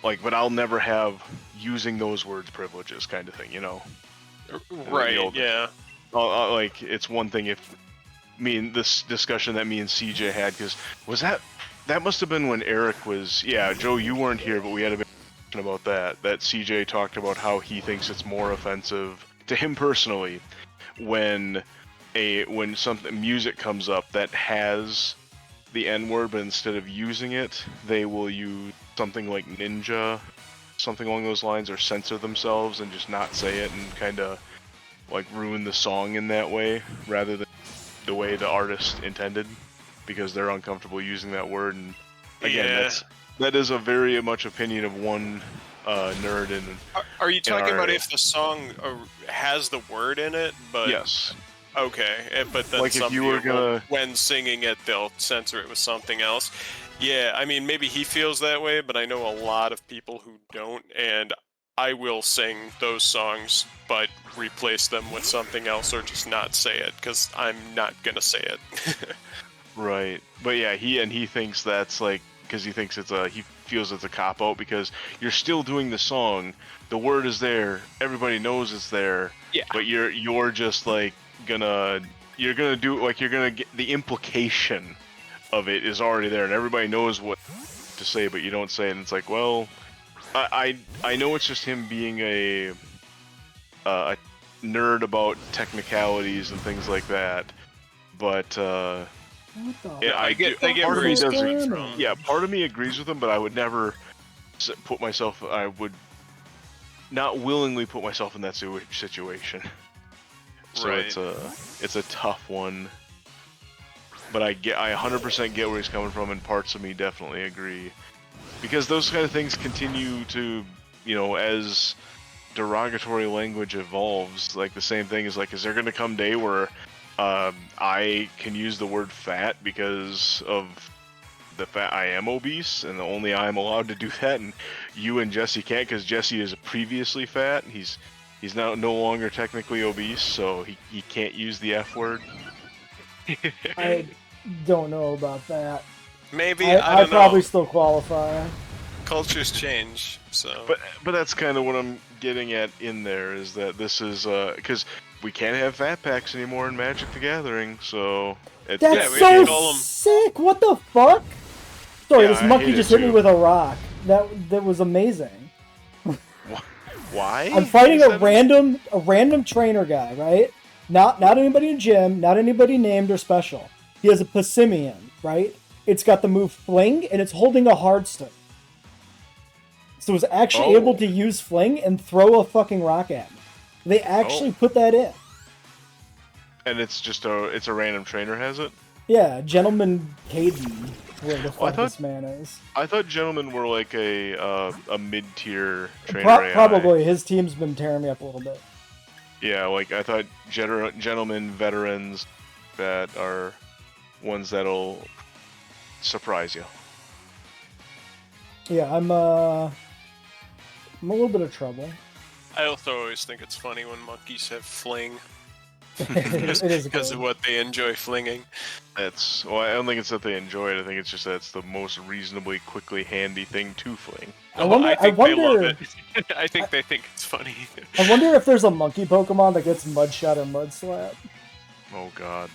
like, but I'll never have using those words privileges kind of thing, you know? Right, yeah. Like, it's one thing if this discussion that me and CJ had, because that must have been when Eric was, yeah, Joe, you weren't here, but we had a discussion about that CJ talked about how he thinks it's more offensive to him personally when something music comes up that has the N-word, but instead of using it, they will use something like ninja, something along those lines, or censor themselves and just not say it and kind of like ruin the song in that way, rather than the way the artist intended, because they're uncomfortable using that word. And again, that is a very much opinion of one nerd. And are you talking about if the song has the word in it? But yes. Okay, but then like if you were gonna, when singing it, they'll censor it with something else. Yeah, I mean, maybe he feels that way, but I know a lot of people who don't, and I will sing those songs, but replace them with something else or just not say it, because I'm not gonna say it. Right, but yeah, he thinks that's like, because he thinks he feels it's a cop-out, because you're still doing the song, the word is there, everybody knows it's there, yeah, but you're just like you're gonna do, like, you're gonna get the implication of it is already there, and everybody knows what to say, but you don't say it, and it's like, well, I know it's just him being a nerd about technicalities and things like that, but I get where he's coming from. Yeah, part of me agrees with him, but I would never I would not willingly put myself in that situation. So right. it's a tough one. But I 100% get where he's coming from, and parts of me definitely agree. Because those kind of things continue to, as derogatory language evolves, like the same thing is like, is there going to come a day where I can use the word fat because of the fact I am obese, and only I'm allowed to do that, and you and Jesse can't because Jesse is previously fat. He's now no longer technically obese, so he can't use the F word. I don't know about that. Maybe I probably still qualify. Cultures change, so. But that's kind of what I'm getting at in there, is that this is because we can't have fat packs anymore in Magic the Gathering, so that's so sick. What the fuck? Sorry, this monkey just hit me with a rock. That was amazing. Why? I'm fighting a random trainer guy, right? Not anybody in the gym, not anybody named or special. He has a Passimian, right? It's got the move Fling, and it's holding a hard stick. So it's actually able to use Fling and throw a fucking rock at me. They actually put that in. And it's just a random trainer has it? Yeah, Gentleman Hayden, where the fuck this man is. I thought Gentlemen were like a mid-tier trainer. Probably. His team's been tearing me up a little bit. Yeah, like I thought Gentlemen veterans that are ones that'll surprise you. Yeah, I'm a little bit of trouble. I also always think it's funny when monkeys have fling. It is because of what they enjoy flinging. I don't think it's that they enjoy it. I think it's just that it's the most reasonably, quickly, handy thing to fling. I think they love it. I think they think it's funny. I wonder if there's a monkey Pokemon that gets Mudshot or Mudslap. Oh god.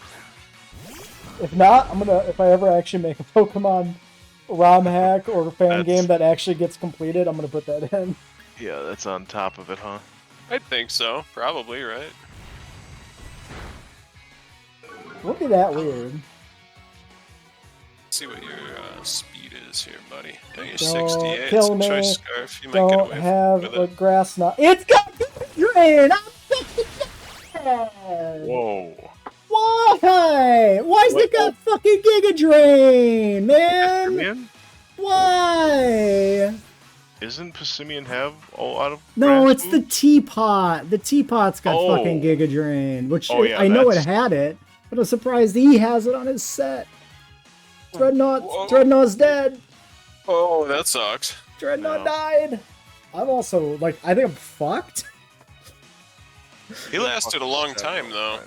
If not, if I ever actually make a Pokemon ROM hack or fan game that actually gets completed, I'm gonna put that in. Yeah, that's on top of it, huh? I think so. Probably, right? Wouldn't be that weird. Let's see what your speed is here, buddy. I think Don't 68. kill me. Choice Scarf. You might Don't get away have with a it. grass knot. It's got drain. I'm 60. Whoa. Why? Why's it got fucking Giga Drain, man? Passimian? Why? Isn't Passimian have a lot of No, grass it's the teapot. The teapot's got fucking Giga Drain, which I know it had it, but I'm surprised he has it on his set. Dreadnought's dead. Oh, that sucks. Dreadnought died. I'm also, I think I'm fucked. He lasted a long time, though.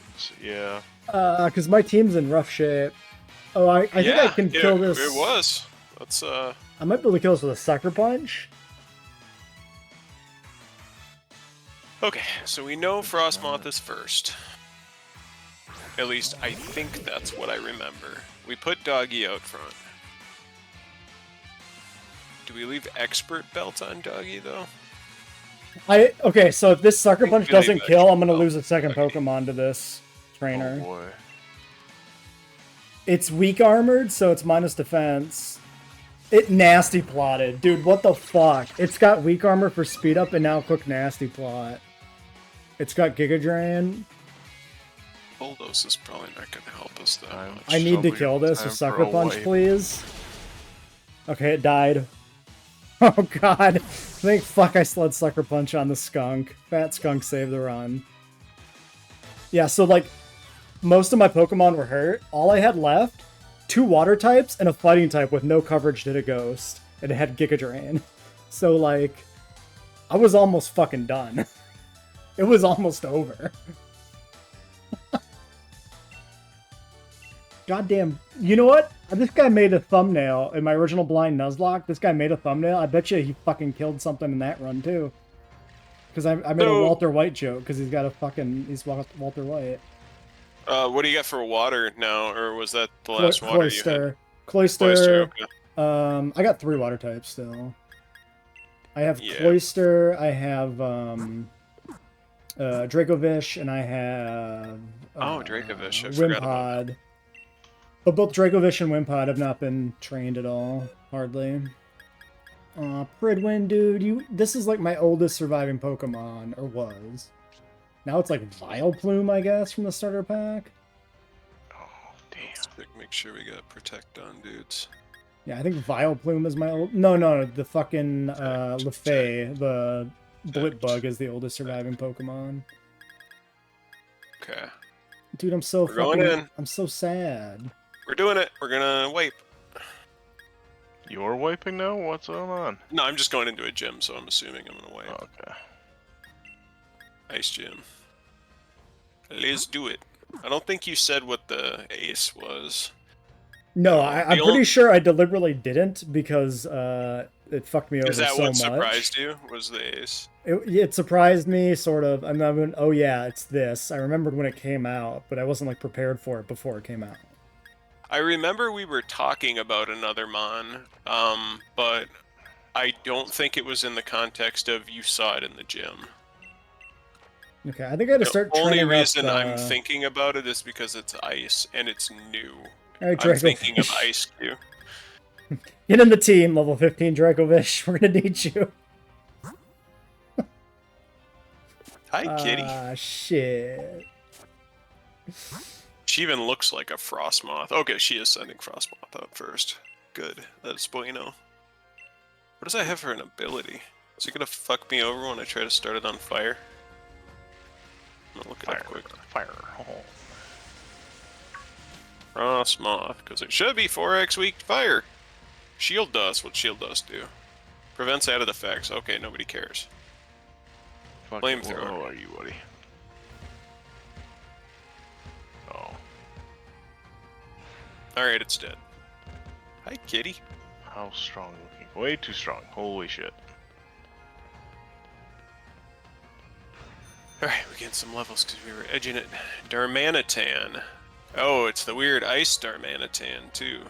Yeah. Because my team's in rough shape. Oh, I think I can kill this. It was. Let's, I might be able to kill this with a Sucker Punch. Okay, so we know Frostmoth is first. At least I think that's what I remember. We put Doggy out front. Do we leave expert belt on Doggy though? Okay, so if this sucker punch we leave doesn't kill, I'm gonna expert lose a second belt, okay. Pokemon to this trainer. Oh boy. It's weak armored, so it's minus defense. It nasty plotted. Dude, what the fuck? It's got weak armor for speed up and now quick nasty plot. It's got Giga Drain. Bulldoze is probably not going to help us that much. I need to kill this with Sucker Punch, please. Okay, it died. Oh god. Thank fuck I still had Sucker Punch on the skunk. Fat skunk saved the run. Yeah, so like, most of my Pokemon were hurt. All I had left, 2 water types and a fighting type with no coverage to the ghost. And it had Giga Drain. So like, I was almost fucking done. It was almost over. Goddamn. You know what? This guy made a thumbnail in my original Blind Nuzlocke. This guy made a thumbnail. I bet you he fucking killed something in that run, too. Because I made a Walter White joke, because he's got a fucking... He's Walter White. What do you got for water now? Or was that the last water Cloyster. you had? Cloyster. Okay. I got 3 water types still. I have Cloyster, I have Dracovish, and I have... Dracovish, I forgot about that. But both Dracovish and Wimpod have not been trained at all, hardly. Pridwin, dude, this is like my oldest surviving Pokemon, or was. Now it's like Vileplume, I guess, from the starter pack. Oh, damn. Make sure we got Protect on dudes. Yeah, I think Vileplume is my old... No, the fucking Lefay, the Blipbug is the oldest surviving Pokemon. Okay. Dude, I'm so going in. I'm so sad. We're doing it. We're gonna wipe. You're wiping now? What's going on? No, I'm just going into a gym, so I'm assuming I'm gonna wipe. Okay. Ice gym. Let's do it. I don't think you said what the ace was. No, I'm pretty sure I deliberately didn't because it fucked me over so much. Is that what surprised you? Was the ace? It surprised me, sort of. I mean, oh yeah, it's this. I remembered when it came out, but I wasn't like prepared for it before it came out. I remember we were talking about another Mon, but I don't think it was in the context of you saw it in the gym. Okay, I think I had to start training up. The only reason I'm thinking about it is because it's ice and it's new. All right, I'm thinking of Ice Q. Get in the team, level 15 Dracovish. We're gonna need you. Hi, kitty. Ah, shit. She even looks like a Frostmoth. Okay, she is sending Frostmoth out first. Good. That's bueno. What does I have for an ability? Is it gonna fuck me over when I try to start it on fire? I'm gonna look it up quick. Fire. Oh. Frostmoth, because it should be 4x weak fire. Shield Dust. What Shield Dust do? Prevents added effects. Okay, nobody cares. Flamethrower. Oh, are you, buddy? Oh. Alright, it's dead. Hi, kitty. How strong looking? Way too strong. Holy shit. Alright, we're getting some levels because we were edging it. Darmanitan. Oh, it's the weird ice Darmanitan, too.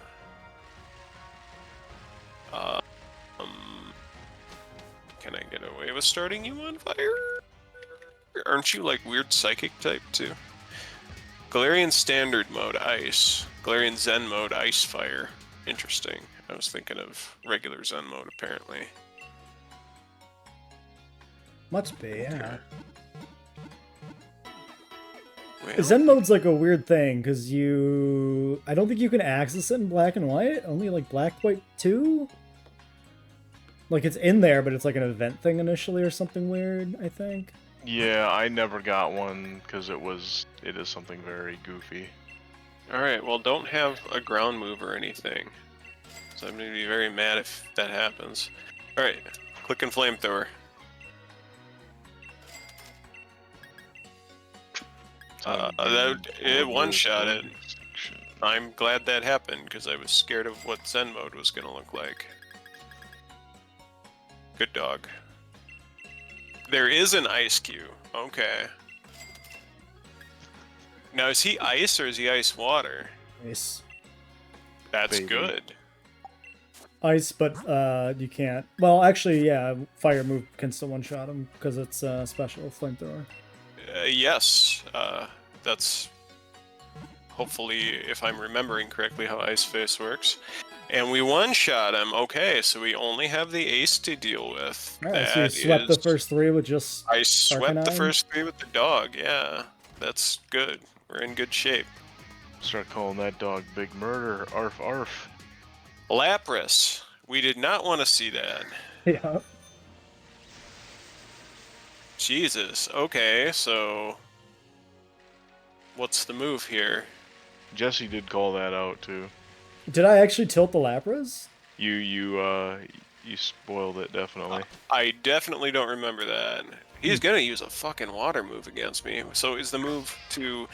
Can I get away with starting you on fire? Aren't you like weird psychic type, too? Galarian Standard Mode, Ice. Galarian Zen Mode, Ice Fire. Interesting. I was thinking of regular Zen Mode, apparently. Must be, yeah. Well, Zen mode's like a weird thing, because I don't think you can access it in black and white, only like black, white 2? Like it's in there, but it's like an event thing initially or something weird, I think. Yeah, I never got one, because it is something very goofy. Alright, well don't have a ground move or anything. So I'm going to be very mad if that happens. Alright, click and flamethrower. It one-shot it. I'm glad that happened, because I was scared of what Zen mode was going to look like. Good dog. There is an Ice Cube. Okay. Now, is he ice or is he ice water? Ice. That's Baby. good. Ice, but you can't. Well, actually, yeah, fire move can still one-shot him because it's special flamethrower. Yes, that's hopefully, if I'm remembering correctly, how Ice Face works. And we one-shot him. Okay, so we only have the ace to deal with. All right, so you swept the first 3 with just. I swept the Arcanine? first 3 with the dog. Yeah, that's good. We're in good shape. Start calling that dog Big Murder. Arf, arf. Lapras. We did not want to see that. Yeah. Jesus. Okay, so what's the move here? Jesse did call that out too. Did I actually tilt the Lapras? You spoiled it definitely. I definitely don't remember that. He's gonna use a fucking water move against me. So is the move to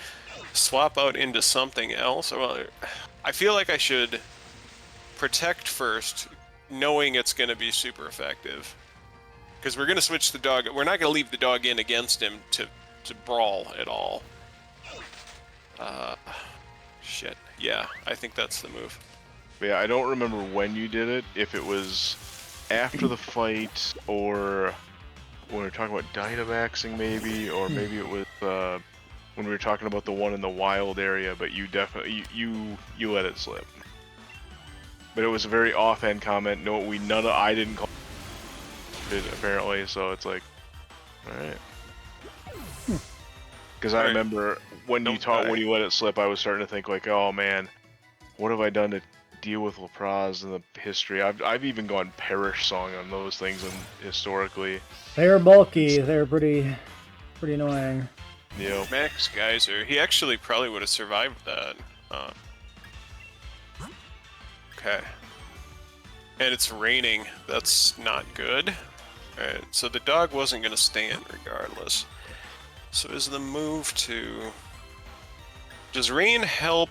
swap out into something else? Well, I feel like I should protect first, knowing it's gonna be super effective. Because we're gonna switch the dog. We're not gonna leave the dog in against him to brawl at all. Shit. Yeah, I think that's the move. But yeah, I don't remember when you did it. If it was after the fight or when we were talking about Dynamaxing maybe, or maybe it was when we were talking about the one in the wild area. But you definitely you let it slip. But it was a very offhand comment. No, I didn't call it apparently. So it's like, all right. Because I remember when you let it slip, I was starting to think like, oh man, what have I done to deal with Lapras and the history? I've even gone Perish Song on those things, and historically, They're bulky. They're pretty annoying. you know, Max Geyser. He actually probably would have survived that. Okay. And it's raining. That's not good. Alright, so the dog wasn't going to stand regardless. So is the move to... Does rain help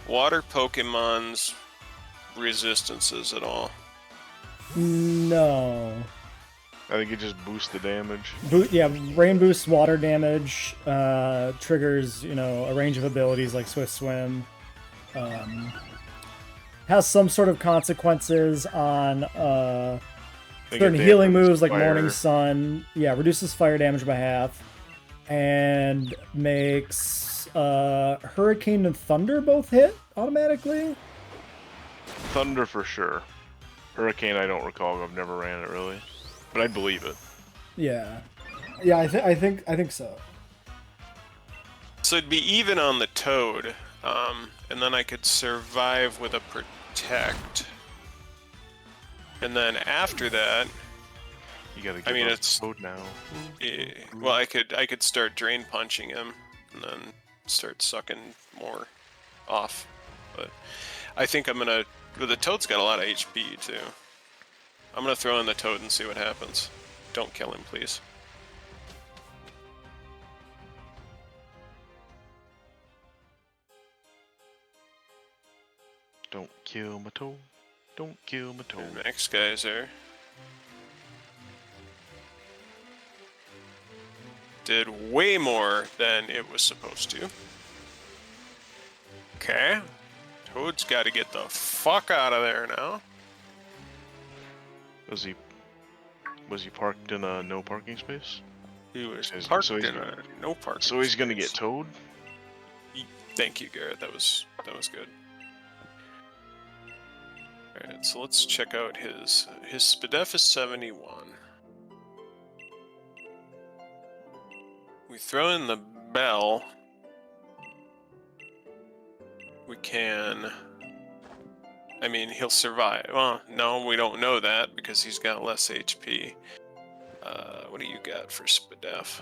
water Pokemon's resistances at all? No. I think it just boosts the damage. Yeah, rain boosts water damage, triggers, a range of abilities like Swift Swim. Has some sort of consequences on certain healing moves like Morning Sun. Yeah, reduces fire damage by half. And makes Hurricane and Thunder both hit automatically. Thunder for sure. Hurricane, I don't recall. I've never ran it really, but I believe it. Yeah, I think so. So it'd be even on the Toad, and then I could survive with a Protect. And then after that, You gotta get it's code now. well, I could start Drain Punching him, and then start sucking more off. But I think I'm gonna. Well, the Toad's got a lot of HP too. I'm gonna throw in the Toad and see what happens. Don't kill him, please. Don't kill my toe. Don't kill my toe. Max Geyser. Did way more than it was supposed to. Okay. Toad's got to get the fuck out of there now. Was he parked in a no parking space? He was So parked he's- in a no parking So he's gonna space. get towed? Thank you, Garrett. That was good. Alright, so let's check out his SPDEF is 71. We throw in the bell. We can... he'll survive. Well, no, we don't know that because he's got less HP. What do you got for SPDEF?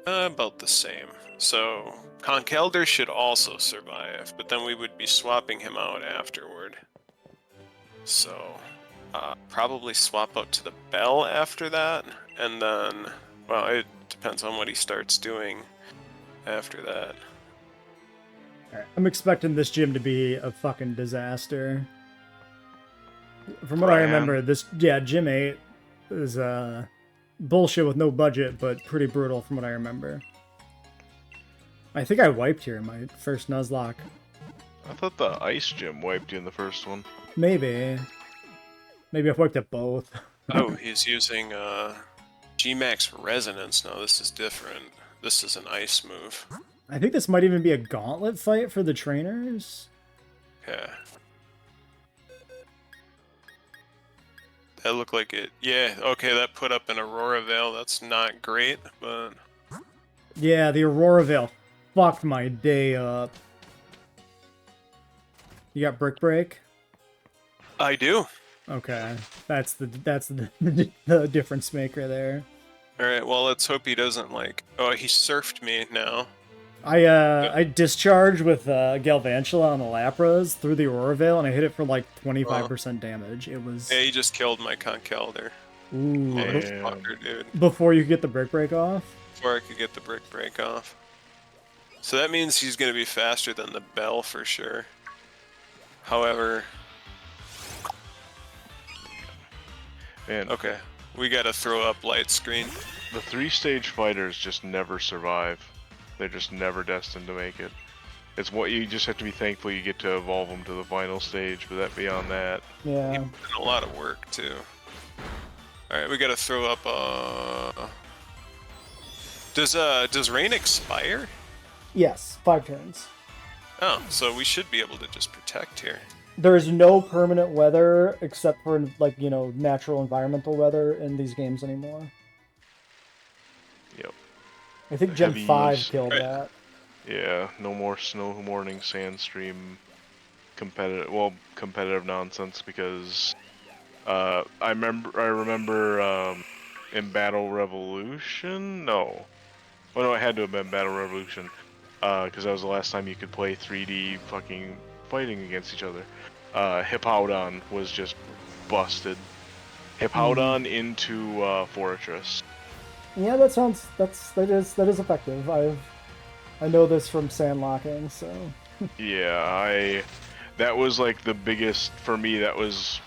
About the same. So, Conkeldurr should also survive, but then we would be swapping him out afterward. So, probably swap out to the Bell after that, and then, well, it depends on what he starts doing after that. Alright, I'm expecting this gym to be a fucking disaster. From what I remember, Gym 8 is bullshit with no budget, but pretty brutal from what I remember. I think I wiped here in my first Nuzlocke. I thought the ice gym wiped you in the first one. Maybe. Maybe I've wiped at both. Oh, he's using G-Max Resonance. No, this is different. This is an ice move. I think this might even be a gauntlet fight for the trainers. Okay. That looked like it. Yeah, okay, that put up an Aurora Veil. That's not great, but... Yeah, the Aurora Veil fucked my day up. You got Brick Break? I do. Okay, that's the the difference maker there. Alright, well, let's hope he doesn't, like... Oh, he surfed me now. I discharged with Galvantula on the Lapras through the Aurora Veil, and I hit it for like 25% damage. It was... Yeah, he just killed my Conkeldurr. Ooh, Motherfucker, dude. before you could get the Brick Break off? Before I could get the Brick Break off. So that means he's gonna be faster than the Bell for sure. However... Man, Okay, we gotta throw up light screen. the 3-stage fighters just never survive. They're just never destined to make it. It's what you just have to be thankful you get to evolve them to the final stage, but that beyond that... He Yeah. put in a lot of work too. Alright, we gotta throw up Does rain expire? Yes, 5 turns. Oh, so we should be able to just protect here. There is no permanent weather except for, like, you know, natural environmental weather in these games anymore. Yep. I think Gen Heavy 5 use. killed Right. that. Yeah, no more snow morning sandstream competitive nonsense because I remember in Battle Revolution? No. Well, no, it had to have been Battle Revolution because that was the last time you could play 3D fucking fighting against each other. Hippowdon was just busted. Hippowdon into Fortress. Yeah, that is effective. I know this from sandlocking, so Yeah, that was like the biggest for me. That was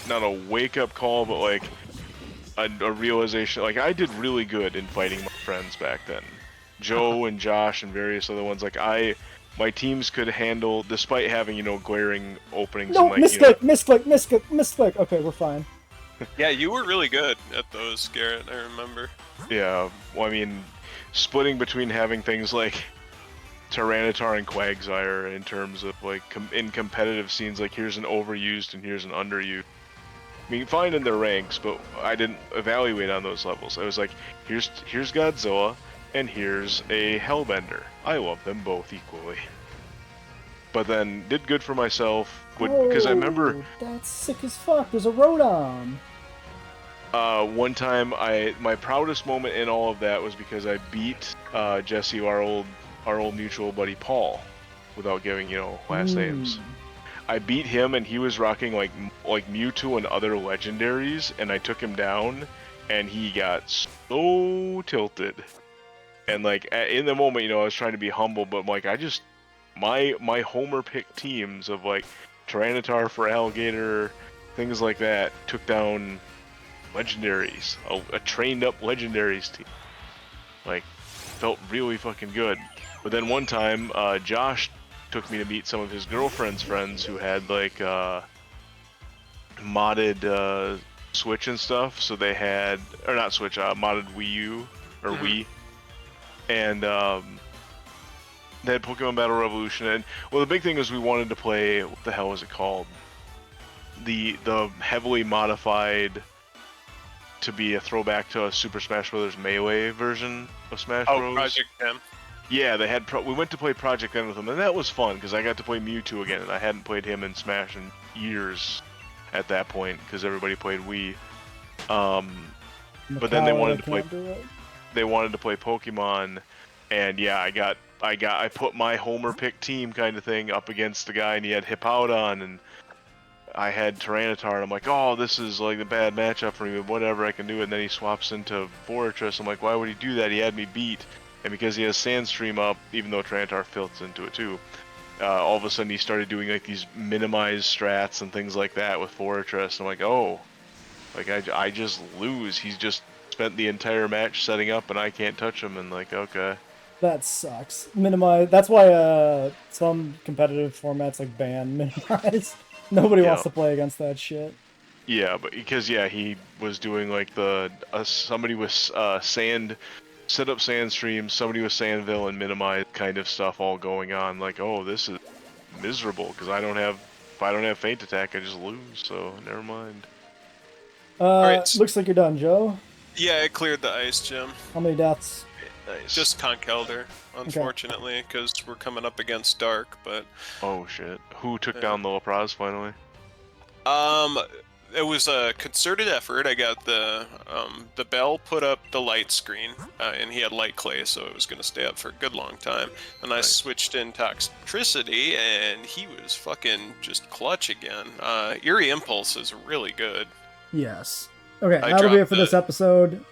not a wake up call, but like a realization. Like I did really good in fighting my friends back then, Joe and Josh and various other ones. Like my teams could handle, despite having glaring openings. no, and, like, misclick. Okay, we're fine. Yeah, you were really good at those, Garrett, I remember. Yeah, well, I mean, splitting between having things like Tyranitar and Quagsire in terms of like in competitive scenes, like here's an overused and here's an underused. I mean, fine in their ranks, but I didn't evaluate on those levels. I was like, here's Godzilla and here's a Hellbender. I love them both equally. But then did good for myself because I remember That's sick as fuck. There's a Rotom. one time my proudest moment in all of that was because I beat Jesse, our old mutual buddy Paul, without giving last names. I beat him and he was rocking like Mewtwo and other legendaries, and I took him down and he got so tilted. And like in the moment, I was trying to be humble, but like I just my homer pick teams of like Tyranitar for Alligator, things like that, took down legendaries, a trained up legendaries team. Like, felt really fucking good. But then one time, Josh took me to meet some of his girlfriend's friends who had like modded Switch and stuff. So they had, or not Switch, modded Wii U or Wii, and they had Pokemon Battle Revolution. And well, the big thing was we wanted to play, what the hell was it called? The heavily modified to be a throwback to a Super Smash Bros. Melee version of Smash Bros. Oh, Project M. Yeah, they had. We went to play Project M with them, and that was fun because I got to play Mewtwo again, and I hadn't played him in Smash in years at that point because everybody played Wii. But then they wanted to play. They wanted to play Pokemon, and yeah, I put my homer pick team kind of thing up against the guy, and he had Hippowdon, and I had Tyranitar, and I'm like, oh, this is like a bad matchup for me, but whatever, I can do it. And then he swaps into Fortress. I'm like, why would he do that? He had me beat. And because he has Sandstream up, even though Tyranitar filts into it too, all of a sudden he started doing like these minimized strats and things like that with Fortress. I'm like, oh, like I just lose. He's just spent the entire match setting up and I can't touch him, and like, okay. That sucks. Minimize. That's why some competitive formats like ban minimize. Nobody wants Yeah. to play against that shit. Yeah, but because he was doing like somebody with sand, set up sand streams, somebody with Sandville and minimize kind of stuff all going on. Like, oh, this is miserable because if I don't have feint attack, I just lose. So never mind. Alright. Looks like you're done, Joe. Yeah, I cleared the ice gym. How many deaths? Nice. Just Conkelder, unfortunately, because we're coming up against Dark, but... Oh shit. Who took Yeah. down the Lapraz finally? It was a concerted effort. I got the Bell put up the light screen, and he had light clay, so it was going to stay up for a good long time. And I Nice. switched in Toxicity, and he was fucking just clutch again. Eerie Impulse is really good. Yes. Okay, I that'll be it dropped for this the- episode.